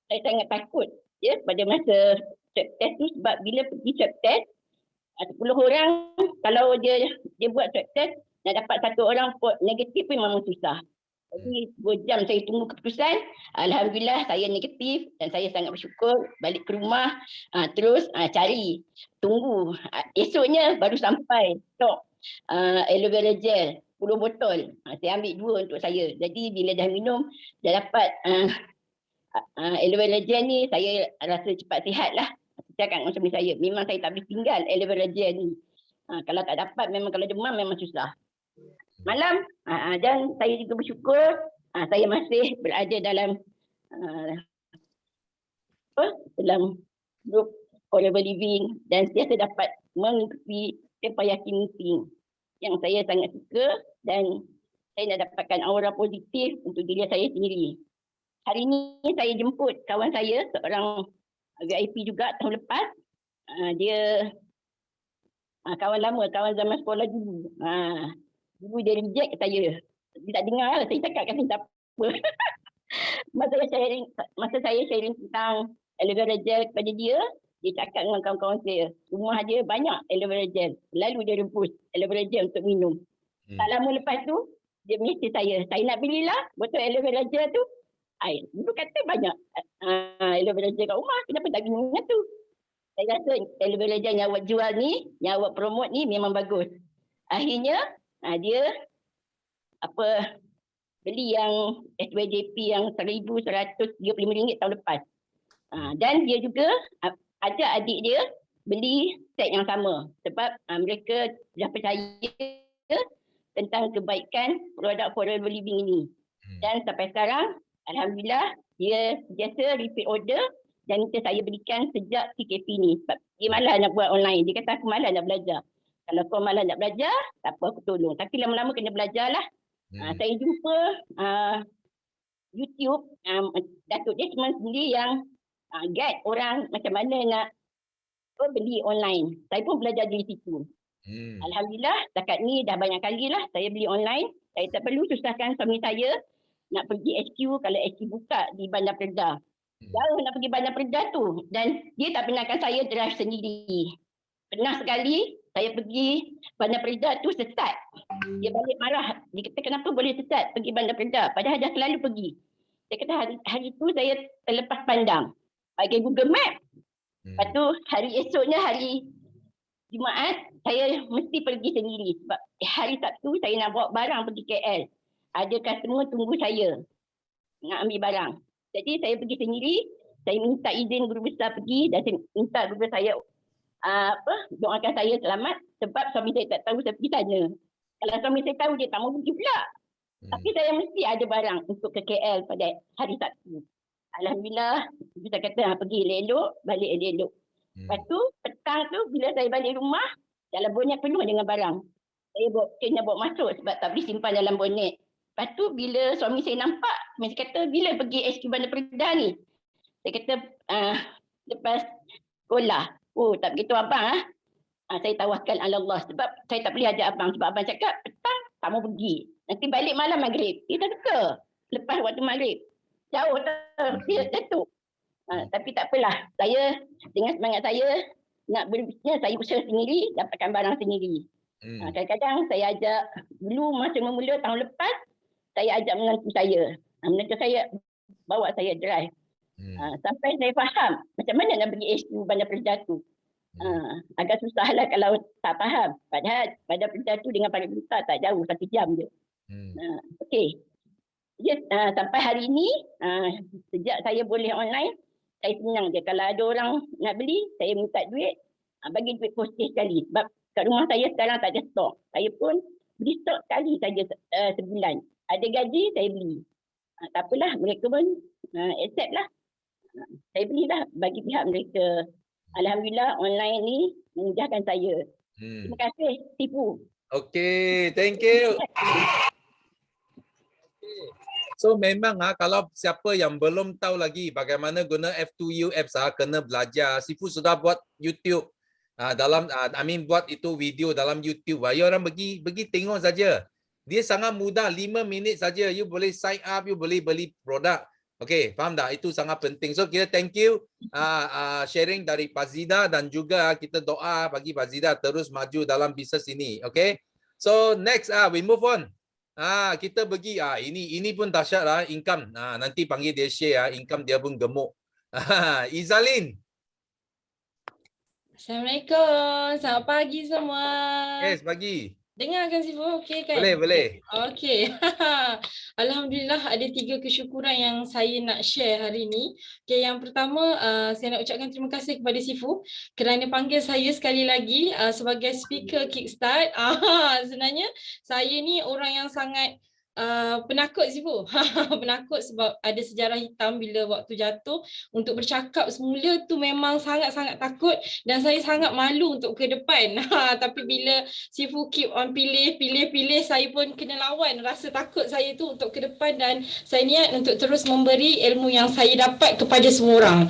Saya sangat takut ya pada masa swab test tu sebab bila pergi swab test 10 orang kalau dia buat swab test nak dapat 1 orang negatif pun memang susah. Jadi 2 jam saya tunggu keputusan. Alhamdulillah saya negatif dan saya sangat bersyukur balik ke rumah terus cari tunggu. Esoknya baru sampai stok aloe vera gel 10 botol. Saya ambil 2 untuk saya. Jadi bila dah minum dah dapat aloe vera gel ni saya rasa cepat sihat lah. Cakap dengan suami saya, memang saya tak boleh tinggal aloe vera gel ni. Kalau tak dapat memang kalau demam memang susah. Malam dan saya juga bersyukur saya masih berada dalam grup Forever Living dan sentiasa dapat mengikuti Tepayaki meeting yang saya sangat suka dan saya nak dapatkan aura positif untuk diri saya sendiri. Hari ini saya jemput kawan saya seorang VIP juga tahun lepas. Dia kawan lama, kawan zaman sekolah dulu. Dulu dia reject saya. Dia tak dengar lah saya cakap kat sini tak apa. Masa saya sharing tentang aloe vera gel kepada dia cakap dengan kawan-kawan saya. Rumah dia banyak aloe vera gel. Lalu dia rebus aloe vera gel untuk minum. Tak lama lepas tu, dia message saya. Saya nak belilah botol aloe vera gel tu. Dulu kata banyak aloe vera gel kat rumah. Kenapa tak minum dengan tu? Saya rasa aloe vera gel yang awak jual ni, yang awak promote ni memang bagus. Akhirnya, dia beli yang SYJP yang RM1,135 tahun lepas. Dan dia juga ajak adik dia beli set yang sama sebab mereka dah percaya tentang kebaikan produk Forever Living ini. Dan sampai sekarang alhamdulillah dia sentiasa repeat order dan minta saya berikan sejak PKP ni sebab dia malas nak buat online. Dia kata aku malas nak belajar. Kalau kau malas nak belajar, tak apa aku tolong. Tapi lama-lama kena belajar lah. Saya jumpa YouTube, Datuk dia cuma sendiri yang guide orang macam mana nak beli online. Saya pun belajar dari situ. Alhamdulillah, setakat ni dah banyak kali lah saya beli online. Saya tak perlu susahkan suami saya nak pergi HQ kalau HQ buka di Bandar Perda. Jauh nak pergi Bandar Perda tu. Dan dia tak benarkan saya drive sendiri. Pernah sekali saya pergi Bandar Perda tu sesat. Dia balik marah. Dia kata kenapa boleh sesat pergi Bandar Perda padahal dah selalu pergi. Dia kata hari tu saya terlepas pandang. Pakai Google Map. Lepas tu hari esoknya hari Jumaat saya mesti pergi sendiri sebab hari Sabtu saya nak bawa barang pergi KL. Ada customer tunggu saya nak ambil barang. Jadi saya pergi sendiri, saya minta izin guru besar pergi dan saya minta guru besar saya doakan saya selamat sebab suami saya tak tahu saya pergi sana. Kalau suami saya tahu dia tak mau pergi pula. Tapi saya mesti ada barang untuk ke KL pada hari Sabtu. Alhamdulillah, kita kata pergi elok, balik elok. Lepas tu, petang tu bila saya balik rumah, dalam bonet penuh dengan barang. Saya kena bawa masuk sebab tak boleh simpan dalam bonet. Lepas tu bila suami saya nampak, dia kata bila pergi HQ Bandar Perda ni? Saya kata lepas sekolah. Oh tak begitu abang saya tawakal ala Allah sebab saya tak boleh ajak abang sebab abang cakap petang tak mau pergi. Nanti balik malam maghrib. Dia tak suka. Lepas waktu maghrib. Jauh dia jatuh. Tapi tak apalah. Saya dengan semangat saya nak berbisnes, saya usaha sendiri, dapatkan barang sendiri. Kadang-kadang saya ajak, dulu masa memula tahun lepas, saya ajak menantu saya. Menantu saya bawa saya drive. Sampai saya faham macam mana nak pergi HQ Bandar Perda tu. Agak susah lah kalau tak faham. Padahal Bandar Perda tu dengan Parit Besar tak jauh, 1 jam je. Okey. Sampai hari ini, sejak saya boleh online, saya senang je. Kalau ada orang nak beli, saya minta duit, bagi duit postage sekali. Sebab kat rumah saya sekarang tak ada stok. Saya pun beli stok sekali saja sebulan. Ada gaji, saya beli. Tak apalah, mereka pun accept lah. Saya belilah bagi pihak mereka. Alhamdulillah online ni memudahkan saya. Terima kasih Sifu. Okay, thank you. So memang kalau siapa yang belum tahu lagi bagaimana guna F2U apps kena belajar. Sifu sudah buat YouTube dalam buat itu video dalam YouTube. You orang pergi tengok saja. Dia sangat mudah, 5 minit saja you boleh sign up, you boleh beli produk. Okay, faham tak? Itu sangat penting. So kita thank you sharing dari Pak Zida dan juga kita doa bagi Pak Zida terus maju dalam bisnes ini. Okay. So next we move on. Kita pergi ini pun dahsyat lah income. Nanti panggil dia share income dia pun gemuk. Izalin. Assalamualaikum. Selamat pagi semua. Yes, pagi. Dengar kan Sifu? Okey kan? Boleh. Okey. Alhamdulillah ada 3 kesyukuran yang saya nak share hari ini. Okey, yang pertama saya nak ucapkan terima kasih kepada Sifu kerana panggil saya sekali lagi sebagai speaker Kickstart. Sebenarnya saya ni orang yang sangat penakut Sifu. Penakut sebab ada sejarah hitam bila waktu jatuh. Untuk bercakap semula tu memang sangat-sangat takut dan saya sangat malu untuk ke depan. Tapi bila Sifu keep on pilih, saya pun kena lawan rasa takut saya tu untuk ke depan dan saya niat untuk terus memberi ilmu yang saya dapat kepada semua orang.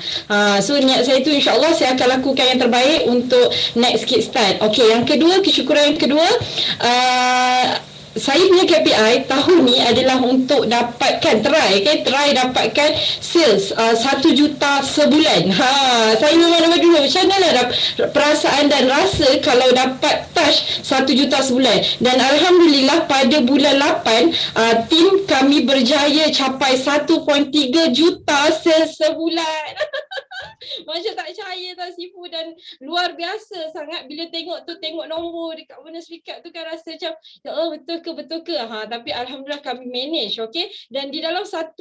So niat saya tu insya-Allah saya akan lakukan yang terbaik untuk next Kickstart. Okey, yang kedua, kesyukuran yang kedua, saya punya KPI tahun ni adalah untuk dapatkan try dapatkan sales 1 juta sebulan. Saya memang nama dulu macam mana lah perasaan dan rasa kalau dapat touch 1 juta sebulan. Dan alhamdulillah pada bulan 8 tim kami berjaya capai 1.3 juta sales sebulan. Macam tak percaya tau Sifu dan luar biasa sangat bila tengok nombor dekat bonus recap tu kan rasa macam ya Allah betul ke tapi alhamdulillah kami manage. Okey, dan di dalam 1.3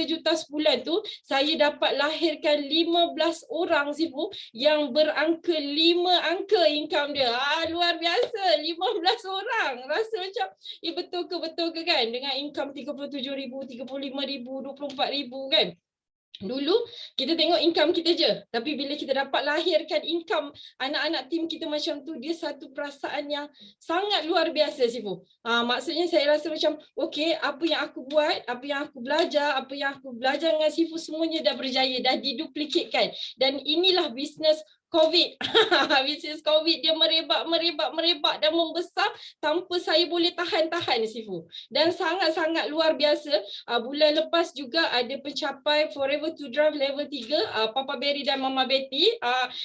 juta sebulan tu saya dapat lahirkan 15 orang Sifu yang berangka 5 angka income dia. Luar biasa, 15 orang. Rasa macam betul ke kan dengan income 37,000, 35,000, 24,000 kan. Dulu kita tengok income kita je, tapi bila kita dapat lahirkan income anak-anak tim kita macam tu, dia satu perasaan yang sangat luar biasa Sifu. Maksudnya saya rasa macam okey, apa yang aku buat, apa yang aku belajar dengan Sifu semuanya dah berjaya, dah diduplikatkan. Dan inilah bisnes COVID. Bisnes COVID dia merebak dan membesar tanpa saya boleh tahan Sifu. Dan sangat-sangat luar biasa. Bulan lepas juga ada pencapai Forever to Drive level 3, Papa Berry dan Mama Betty.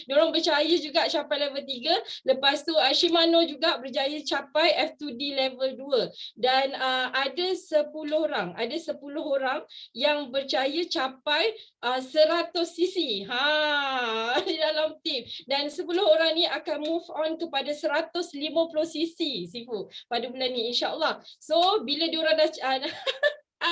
Diorang berjaya juga capai level 3. Lepas tu Shimano juga berjaya capai F2D level 2. Dan ada 10 orang yang berjaya capai 100 cc di dalam tim. Dan 10 orang ni akan move on kepada 150 cc Sifu pada bulan ni insya-Allah. So bila diorang dah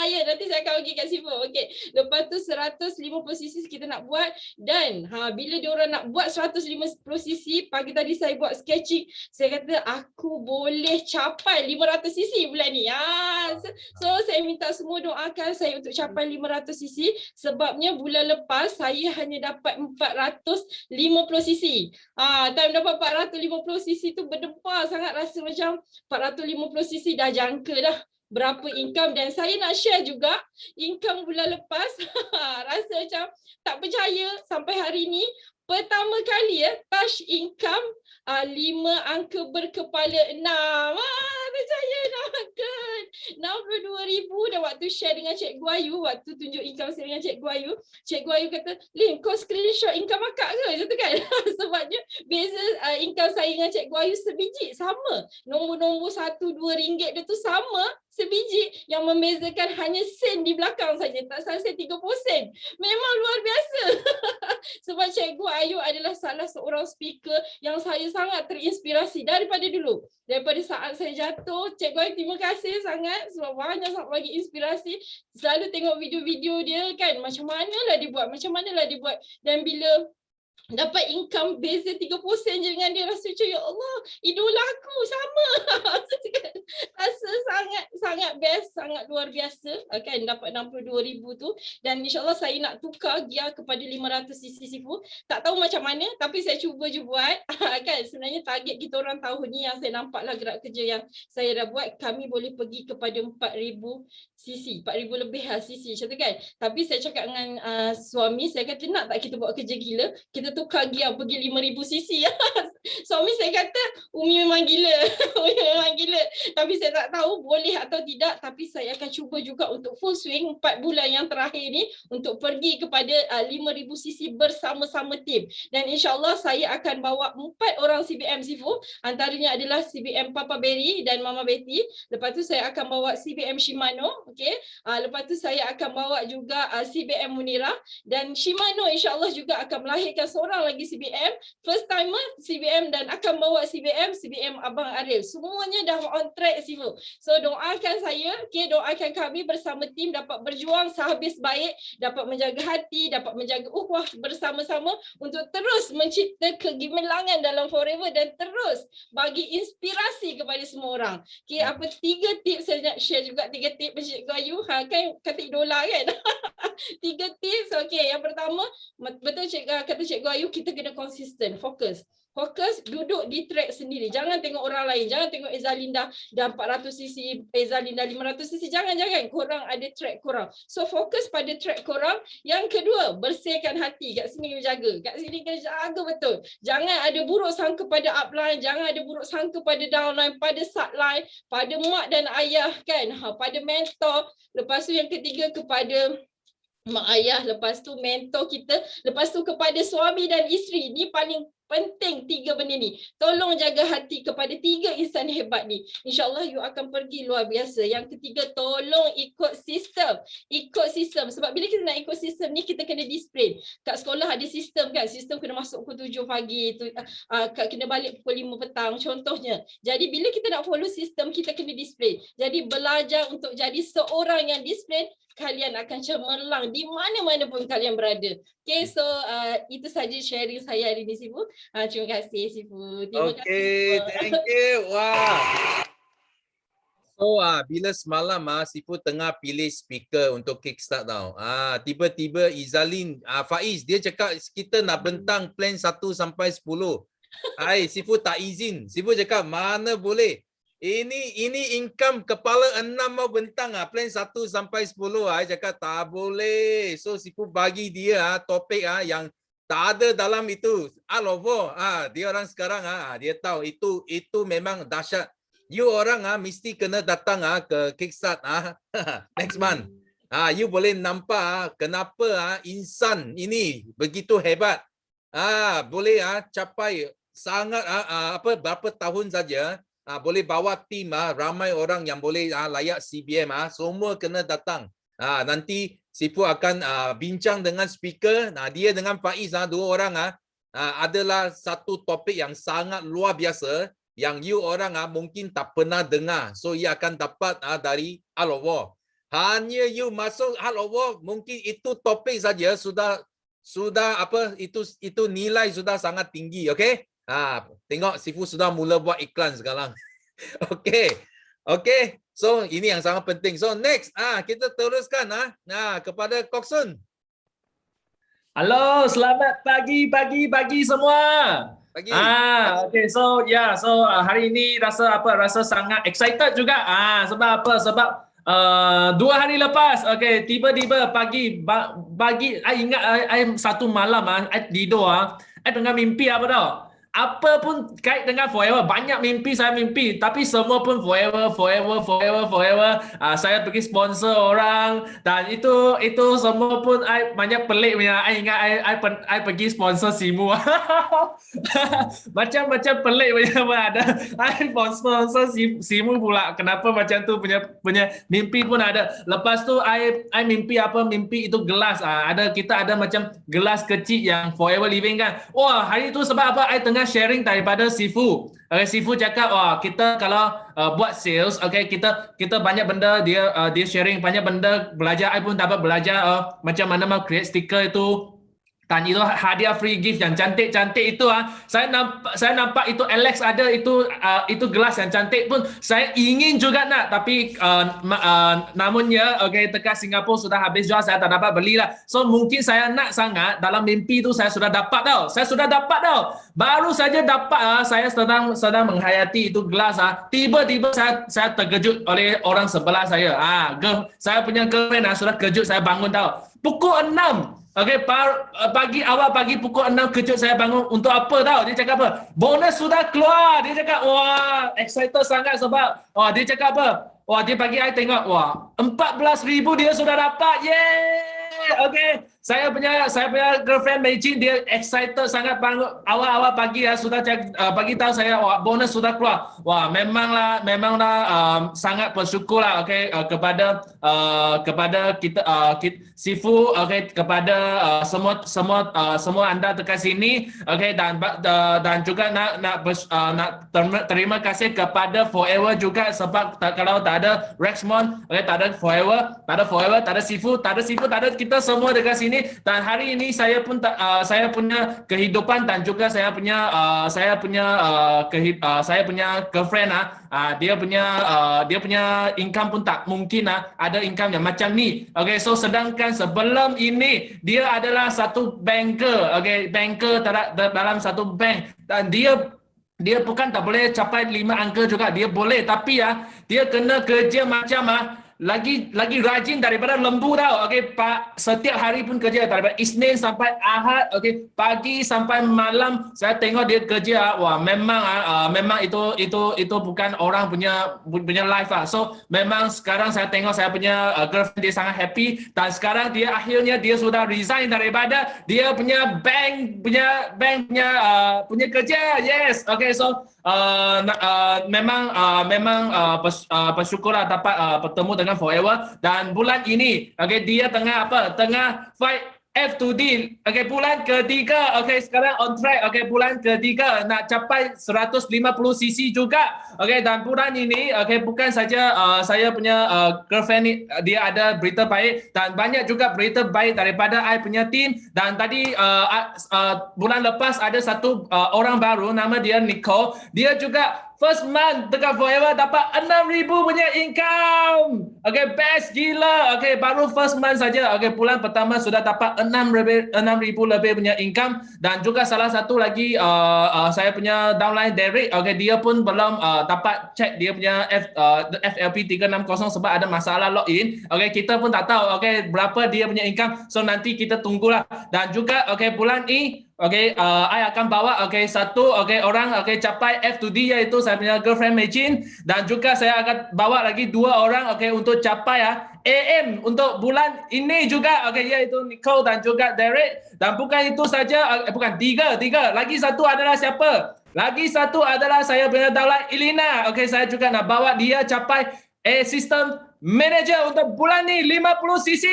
ya, nanti saya akan bagi kat Sifu. Okey. Lepas tu 150 cc kita nak buat dan bila diorang nak buat 150 cc, pagi tadi saya buat sketching, saya kata aku boleh capai 500 cc bulan ni. So saya minta semua doakan saya untuk capai 500 cc sebabnya bulan lepas saya hanya dapat 450 cc. Time dapat 450 cc tu berdepar sangat, rasa macam 450 cc dah jangka dah berapa income. Dan saya nak share juga income bulan lepas. Rasa macam tak percaya sampai hari ni pertama kali touch income 5 angka berkepala 6. Percaya kan? 62,000 dan waktu share dengan Cikgu Ayu, waktu tunjuk income saya dengan Cikgu Ayu kata, "Lin, kau screenshot income akak ke?" Macam kan? Sebabnya beza income saya dengan Cikgu Ayu sebiji sama. Nombor-nombor 1-2 ringgit dia tu sama sebiji, yang membezakan hanya sen di belakang saja, tak salah saya 30 sen. Memang luar biasa. Sebab Cikgu Ayu adalah salah seorang speaker yang saya sangat terinspirasi daripada dulu. Daripada saat saya jatuh, Cikgu Ayu terima kasih sangat sebab banyak sangat bagi inspirasi. Selalu tengok video-video dia kan, macam manalah dia buat. Dan bila dapat income beza 30% je dengan dia, rasa macam ya Allah, idola aku sama. Rasa sangat best, sangat luar biasa kan dapat 62,000 tu. Dan insyaAllah saya nak tukar gear kepada 500 cc Sifu. Tak tahu macam mana tapi saya cuba je buat. Kan sebenarnya target kita orang tahun ni yang saya nampaklah gerak kerja yang saya dah buat, kami boleh pergi kepada 4,000 cc, 4,000 lebih cc macam tu kan. Tapi saya cakap dengan suami, saya kata nak tak kita buat kerja gila, kita tukar gear pergi 5,000 cc. Suami saya kata Umi memang gila. Umi memang gila. Tapi saya tak tahu boleh atau tidak, tapi saya akan cuba juga untuk full swing 4 bulan yang terakhir ni untuk pergi kepada 5,000 cc bersama-sama tim. Dan insyaAllah saya akan bawa 4 orang CBM Sifu, antaranya adalah CBM Papa Berry dan Mama Betty. Lepas tu saya akan bawa CBM Shimano, okey. Lepas tu saya akan bawa juga CBM Munira, dan Shimano insyaAllah juga akan melahirkan seorang lagi CBM, first timer CBM, dan akan bawa CBM Abang Aril. Semuanya dah on track Sifu. So doakan saya, okay, doakan kami bersama tim dapat berjuang sehabis baik, dapat menjaga hati, dapat menjaga ukhuwah bersama-sama untuk terus mencipta kegemilangan dalam Forever dan terus bagi inspirasi kepada semua orang. Okay, apa 3 tips saya nak share juga, 3 tips Cikgu Ayu, kan kata idola kan. 3 tips, okay. Yang pertama, betul kata Cikgu Ayu, kita kena konsisten, fokus, duduk di track sendiri. Jangan tengok orang lain. Jangan tengok Ezalinda dah 400cc, Ezalinda 500cc. Jangan. Korang ada track korang. So fokus pada track korang. Yang kedua, bersihkan hati. Kat sini kena jaga. Kat sini kena jaga betul. Jangan ada buruk sangka pada upline. Jangan ada buruk sangka pada downline, pada subline, pada mak dan ayah kan. Pada mentor. Lepas tu yang ketiga kepada mak ayah, lepas tu mentor kita, lepas tu kepada suami dan isteri. Ni paling penting 3 benda ni. Tolong jaga hati kepada 3 insan hebat ni. InsyaAllah you akan pergi luar biasa. Yang ketiga, tolong ikut sistem. Sebab bila kita nak ikut sistem ni, kita kena disiplin. Kat sekolah ada sistem kan. Sistem kena masuk pukul 7 pagi, kena balik pukul 5 petang contohnya. Jadi bila kita nak follow sistem, kita kena disiplin. Jadi belajar untuk jadi seorang yang disiplin, kalian akan cemerlang di mana-mana pun kalian berada. Okay, so itu saja sharing saya hari ini Sifu. Terima kasih Sifu. Terima kasih. Thank you. Wah. So bila semalam Sifu tengah pilih speaker untuk kickstart tau. Tiba-tiba Izalin Faiz dia cakap kita nak bentang plan 1 sampai 10. Sifu tak izin. Sifu cakap mana boleh. Ini income kepala 6 mau bentang plan 1 sampai 10. Saya cakap tak boleh. So Sifu bagi dia topik yang tak ada dalam itu. Alovo, dia orang sekarang dia tahu itu memang dahsyat. You orang mesti kena datang ke Kickstart next month. You boleh nampak kenapa insan ini begitu hebat. Boleh capai sangat berapa tahun saja boleh bawa tim ramai orang yang boleh layak CBM semua kena datang. Nanti Sifu akan bincang dengan speaker. Dia dengan Faiz dua orang adalah satu topik yang sangat luar biasa yang you orang mungkin tak pernah dengar. So you akan dapat dari Alovo. Hanya you masuk Alovo mungkin itu topik saja sudah apa itu nilai sudah sangat tinggi, okey? Tengok Sifu sudah mula buat iklan sekarang. Okey. So ini yang sangat penting. So next kita teruskan kepada Koksun. Halo, selamat pagi semua. Pagi. Okay, so hari ini rasa sangat excited juga. Sebab apa? Sebab 2 hari lepas, okay, tiba-tiba pagi, I ingat I satu malam I tidur I tengah mimpi apa tau? Apa pun kait dengan forever, banyak mimpi saya mimpi, tapi semua pun forever. Saya pergi sponsor orang dan itu semua pun I banyak pelik punya. I ingat I pergi sponsor Simu. macam pelik punya ada. I sponsor Simu pula. Kenapa macam tu punya mimpi pun ada. Lepas tu I mimpi apa? Mimpi itu gelas. Kita ada macam gelas kecil yang forever living kan. Wah, hari tu sebab apa? I tengah sharing daripada Sifu. Sifu cakap, kita kalau buat sales, kita banyak benda dia sharing, banyak benda belajar. I pun dapat belajar macam mana mau create stiker itu. Dan itu hadiah free gift yang cantik-cantik itu saya nampak itu Alex ada itu gelas yang cantik pun saya ingin juga nak, tapi namunnya dekat Singapura sudah habis jual, saya tak dapat belilah. So mungkin saya nak sangat dalam mimpi itu saya sudah dapat tau. Baru saja dapat saya sedang menghayati itu gelas tiba-tiba saya terkejut oleh orang sebelah saya. Saya punya girlfriend sudah kejut saya bangun tau. Pukul 6. Awal pagi pukul 6 kejut saya bangun. Untuk apa tahu? Dia cakap apa? Bonus sudah keluar. Dia cakap, wah, excited sangat sebab dia cakap apa? Wah, dia pagi I tengok, 14,000 dia sudah dapat. Yeay. Saya punya girlfriend Beijing, dia excited sangat bangun awal pagi sudah bagi tahu saya bonus sudah keluar. Wah, memanglah sangat bersyukurlah kepada kita Sifu, kepada semua anda dekat sini, dan juga nak terima kasih kepada Forever juga sebab kalau tak ada Rexmond, tak ada Forever, tak ada Sifu, tak ada kita semua dekat sini. Dan hari ini saya punya kehidupan dan juga saya punya girlfriend dia punya income pun tak mungkin ada income yang macam ni. So sedangkan sebelum ini dia adalah satu banker, banker dalam satu bank, dan dia bukan tak boleh capai 5 angka juga, dia boleh, tapi dia kena kerja macam lagi rajin daripada lembu tau. Pak, setiap hari pun kerja daripada Isnin sampai Ahad, pagi sampai malam saya tengok dia kerja. Wah, memang itu bukan orang punya life So memang sekarang saya tengok saya punya girlfriend dia sangat happy, dan sekarang dia akhirnya dia sudah resign daripada dia punya bank punya kerja. Yes. So memang bersyukurlah dapat bertemu dengan Forever. Dan bulan ini dia tengah fight F2D. Bulan ketiga. Sekarang on track. Bulan ketiga nak capai 150 cc juga. Dan bulan ini bukan saja saya punya girlfriend ni, dia ada berita baik, dan banyak juga berita baik daripada I punya team. Dan tadi bulan lepas ada satu orang baru nama dia Nicole. Dia juga first month dekat Forever dapat 6,000 punya income. Okay, best gila. Okay, baru first month saja. Okay, bulan pertama sudah dapat 6,000 lebih punya income. Dan juga salah satu lagi saya punya downline Derek. Okay, dia pun belum dapat check dia punya FLP 360 sebab ada masalah login. Okay, kita pun tak tahu okay, berapa dia punya income. So nanti kita tunggulah. Dan juga okay, bulan ini okay, I akan bawa okay, satu okay, orang okay, capai F2D iaitu saya punya girlfriend Mechin, dan juga saya akan bawa lagi 2 orang okay, untuk capai AM untuk bulan ini juga okay, iaitu Nicole dan juga Derek. Dan bukan itu saja, bukan tiga. Lagi satu adalah siapa? Lagi satu adalah saya punya downline Elina. Okay, saya juga nak bawa dia capai sistem manager untuk bulan ni 50 cc.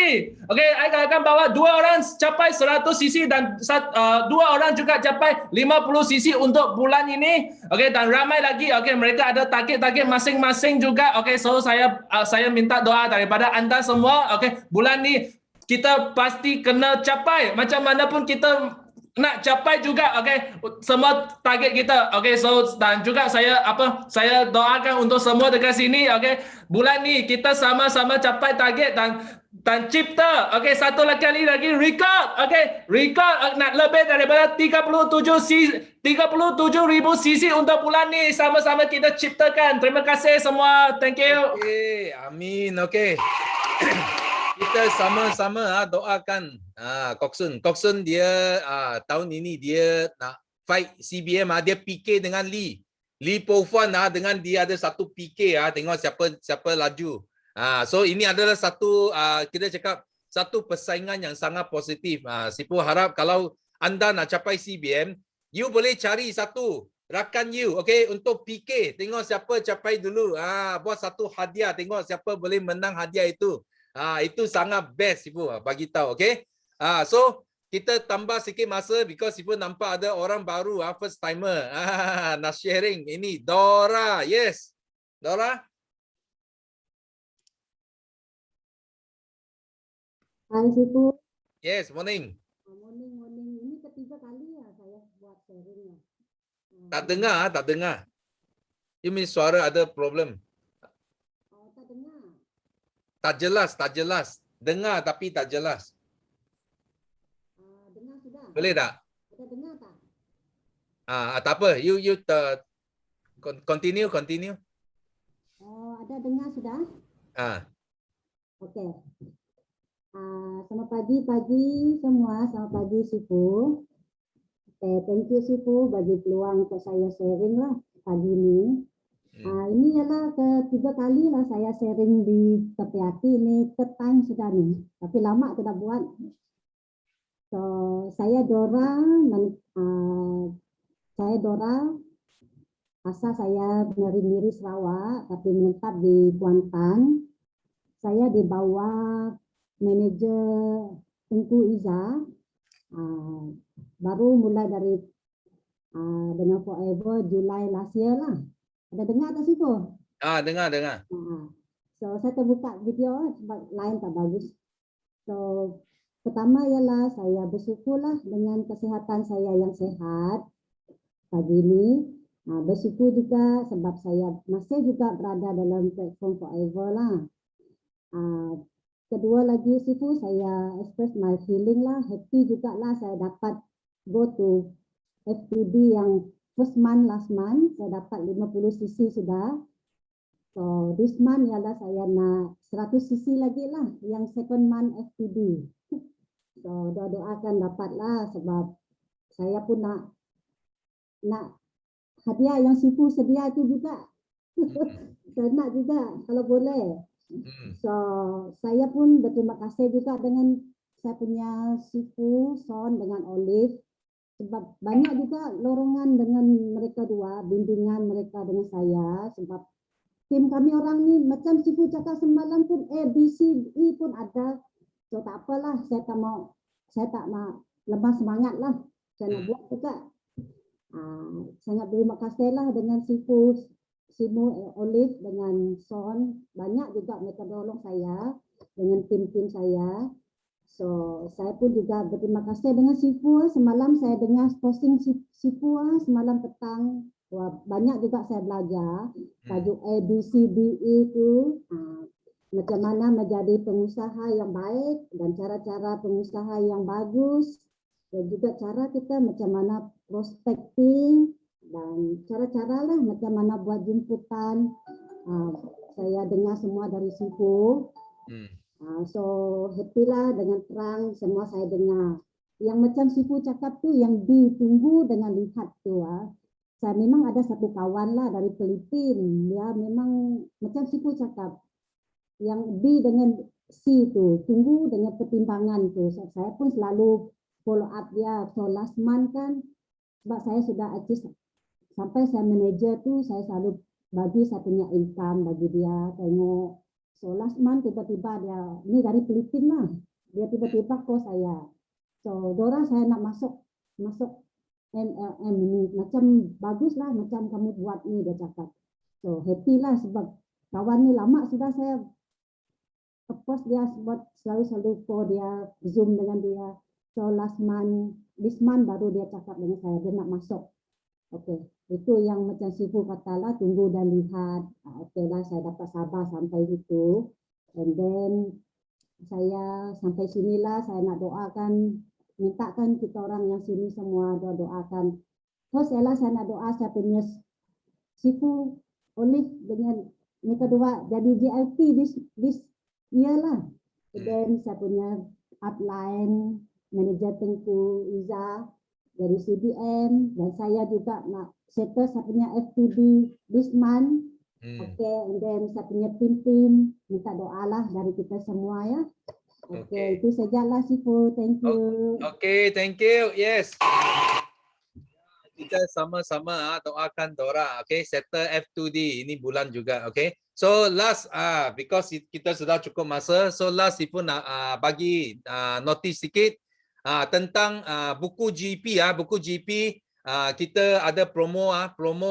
Okay, saya akan bawa 2 orang capai 100 cc dan 2 orang juga capai 50 cc untuk bulan ini. Okay, dan ramai lagi. Okay, mereka ada target-target masing-masing juga. Okay, so saya minta doa daripada anda semua. Okay, bulan ni kita pasti kena capai. Macam mana pun kita nak capai juga okay, semua target kita. Okay, so dan juga saya doakan untuk semua dekat sini okay, bulan ni kita sama-sama capai target dan cipta okay, satu kali lagi record okay, record nak lebih daripada 37,000 cc untuk bulan ni, sama-sama kita ciptakan. Terima kasih semua, thank you. Okay, amin. Okay. Kita sama-sama doakan Coxon dia tahun ini dia nak fight CBM, dia PK dengan Lee Po Fan dengan dia ada satu PK tengok siapa laju. So ini adalah satu kita cakap satu persaingan yang sangat positif. Sipu harap kalau anda nak capai CBM, you boleh cari satu rakan you okay, untuk PK, tengok siapa capai dulu. Buat satu hadiah, tengok siapa boleh menang hadiah itu. Itu sangat best Ibu bagi tahu, okay? So kita tambah sikit masa because Ibu nampak ada orang baru first timer nak sharing. Ini Dora, yes. Dora? Hai Sipu. Yes, morning. Morning. Ini ketiga kali saya buat sharing. Tak dengar. You mean suara ada problem? Tak dengar. Tak jelas. Dengar tapi tak jelas. Dengar sudah. Boleh tak? Ada dengar tak? Tak apa. You continue. Ada dengar sudah? Okey. Selamat pagi semua. Selamat pagi Sipu. Thank you Sipu bagi peluang untuk saya sharing lah pagi ni. Ini ialah ketiga kali lah saya sharing di TPAT ni, third time sudah ni. Tapi lama tidak buat. So saya Dora, asal saya dari Sarawak tapi menetap di Kuantan. Saya di bawah manager Tengku Iza. Baru mulai dari dengan Forever Julai last year lah. Ada dengar tak Sifu? Dengar. So saya terbuka video sebab lain tak bagus. So pertama ialah saya bersyukurlah dengan kesihatan saya yang sehat pagi ini. Bersyukur juga sebab saya masih juga berada dalam platform Forever lah. Kedua lagi Sifu, saya express my feeling lah, happy juga lah saya dapat go to F2D yang last month saya dapat 50 cc sudah. So this month ialah saya nak 100 cc lagi lah yang second month F2D. So doakan dapatlah sebab saya pun nak hadiah yang Sifu sedia itu juga. Saya nak juga kalau boleh. So saya pun berterima kasih juga dengan saya punya Sifu Son dengan Olive. Sebab banyak juga lorongan dengan mereka dua, bimbingan mereka dengan saya. Sebab tim kami orang ni macam Sifu cakap semalam pun ABCE pun ada. So tak apalah, saya tak nak lemah semangat lah. Saya nak buat juga. Sangat terima kasih lah dengan Sifu Olive dengan Son. Banyak juga mereka tolong saya dengan tim-tim saya. So saya pun juga berterima kasih dengan Sifu. Semalam saya dengar posting Sifu semalam petang Wah, banyak juga saya belajar tajuk ABCDE itu, macam mana menjadi pengusaha yang baik dan cara-cara pengusaha yang bagus, dan juga cara kita macam mana prospecting dan cara-cara lah macam mana buat jemputan. Saya dengar semua dari Sifu. So happy lah dengan terang semua saya dengar. Yang macam Sifu cakap tu yang ditunggu dengan lihat tu. Saya memang ada satu kawan lah dari Filipina. Dia memang macam Sifu cakap. Yang B dengan C tu, tunggu dengan pertimbangan tu. Saya pun selalu follow up dia. So last month kan, sebab saya sudah achieve sampai saya manager tu, saya selalu bagi saya punya income bagi dia. Tengok. So last month tiba-tiba dia, ini dari Filipina lah. Dia tiba-tiba call saya. So Dora saya nak masuk MLM ni. Macam bagus lah macam kamu buat ni, dia cakap. So happy lah sebab kawan ni lama sudah saya post dia buat selalu call dia, Zoom dengan dia. So this month baru dia cakap dengan saya, dia nak masuk. Okay, itu yang macam Sifu kata lah, tunggu dan lihat. Okay lah, saya dapat sabar sampai situ. And then saya sampai sinilah, saya nak doakan, mintakan kita orang yang sini semua doakan. First lah saya nak doa saya punya Sifu Olive dengan ini kedua jadi JLP this year lah. Dan saya punya upline manager Tengku Iza dari CBM, dan saya juga nak settle saya punya F2B this month. Okay, and then saya punya tim minta doa lah dari kita semua ya. Okay, itu sajalah Sifu. Thank you. Okay, thank you. Yes. Kita sama-sama doakan Dora. Okay, settle F2D ini bulan juga. Okay. So last because kita sudah cukup masa, so last Sifu nak bagi notice sikit tentang buku GP buku GP. Kita ada promo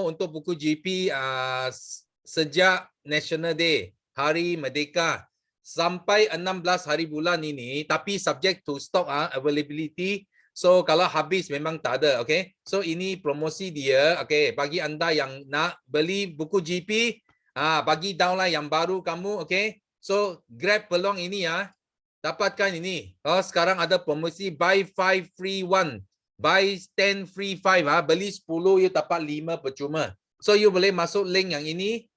untuk buku GP sejak National Day, Hari Merdeka sampai 16 hari bulan ini, tapi subject to stock availability. So kalau habis memang tak ada. Okay, so ini promosi dia. Okay, bagi anda yang nak beli buku GP, bagi down lah yang baru kamu. Okay, so grab peluang ini dapatkan ini. Sekarang ada promosi buy 5 free 1, buy 10 free 5. Beli 10 you dapat 5 percuma. So you boleh masuk link yang ini.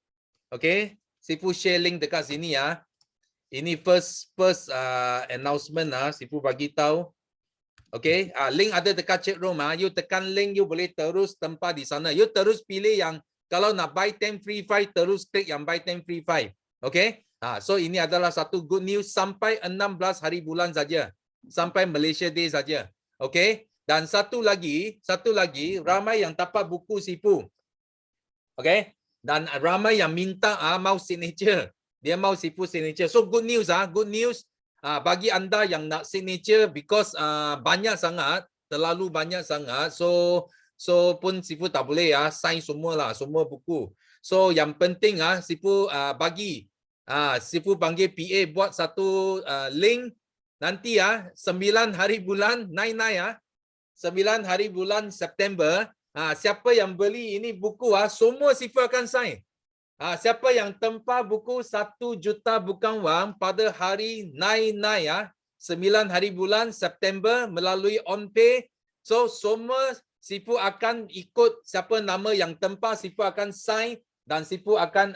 Okay, Sifu share link dekat sini ya. Ini first announcement Sifu bagi tahu. Okay, link ada dekat chat room. You tekan link, you boleh terus tempat di sana. You terus pilih yang kalau nak buy 10 free 5, terus klik yang buy 10 free 5. Okay, so ini adalah satu good news sampai 16 hari bulan saja, sampai Malaysia Day saja. Okay, dan satu lagi ramai yang dapat buku Sifu. Okay, dan ramai yang minta mau signature. Dia mau Sifu signature. So good news bagi anda yang nak signature, because banyak sangat, terlalu banyak sangat. So pun Sifu tak boleh sign semua buku. So yang penting Sifu bagi Sifu panggil PA buat satu link nanti 9 hari bulan 9 hari bulan September. Siapa yang beli ini buku semua Sifu akan sign. Siapa yang tempah buku 1 juta bukan wang pada hari 9 hari bulan September melalui OnPay. So semua Sifu akan ikut siapa nama yang tempah, Sifu akan sign dan Sifu akan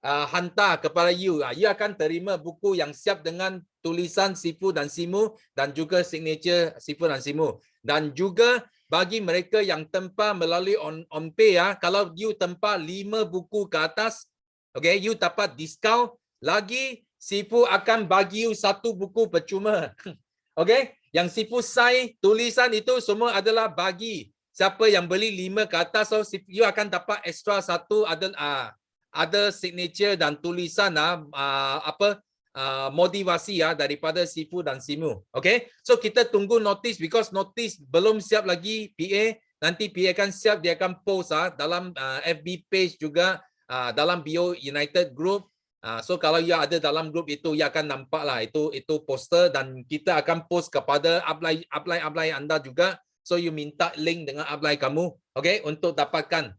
hantar kepada you. You akan terima buku yang siap dengan tulisan Sifu dan Simu dan juga signature Sifu dan Simu. Dan juga bagi mereka yang tempah melalui OnPay, kalau you tempah 5 buku ke atas, okay, you dapat diskaun lagi. Sifu akan bagi you 1 buku percuma. Okay, yang Sifu sign tulisan itu semua adalah bagi siapa yang beli 5 ke atas. So you akan dapat extra 1 ada signature dan tulisan motivasi daripada Sifu dan Simu. Okay, so kita tunggu notice, because notice belum siap lagi PA. Nanti PA akan siap, dia akan post dalam FB page juga, dalam Bio United Group. So kalau you ada dalam group itu, you akan nampak lah itu poster, dan kita akan post kepada upline anda juga. So you minta link dengan upline kamu, okay, untuk dapatkan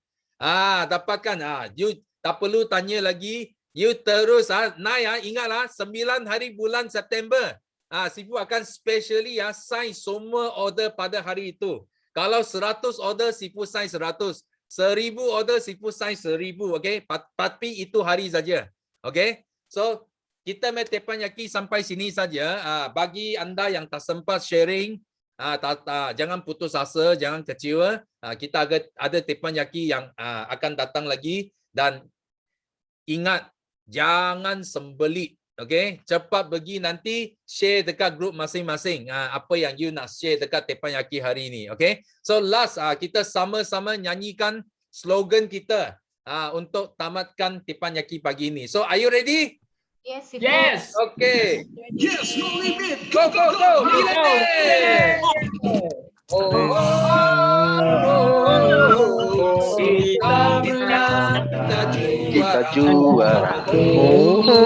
Dapatkan. You tak perlu tanya lagi. You terus naik ingatlah 9 hari bulan September. Sifu akan specially sign semua order pada hari itu. Kalau 100 order Sifu sign 100. 1000 order Sifu sign 1000, okey? Tapi itu hari saja. Okey? So kita teppanyaki sampai sini saja. Bagi anda yang tak sempat sharing, jangan putus asa, jangan kecewa. Kita ada teppanyaki yang akan datang lagi dan ingat jangan sembelit. Okay, cepat pergi nanti share dekat grup masing-masing apa yang you nak share dekat teppanyaki hari ini. Okay, so last kita sama-sama nyanyikan slogan kita untuk tamatkan teppanyaki pagi ini. So are you ready? Yes. Yes. Okay. Yes, no limit. Go. Millennium. Kita juara. Kita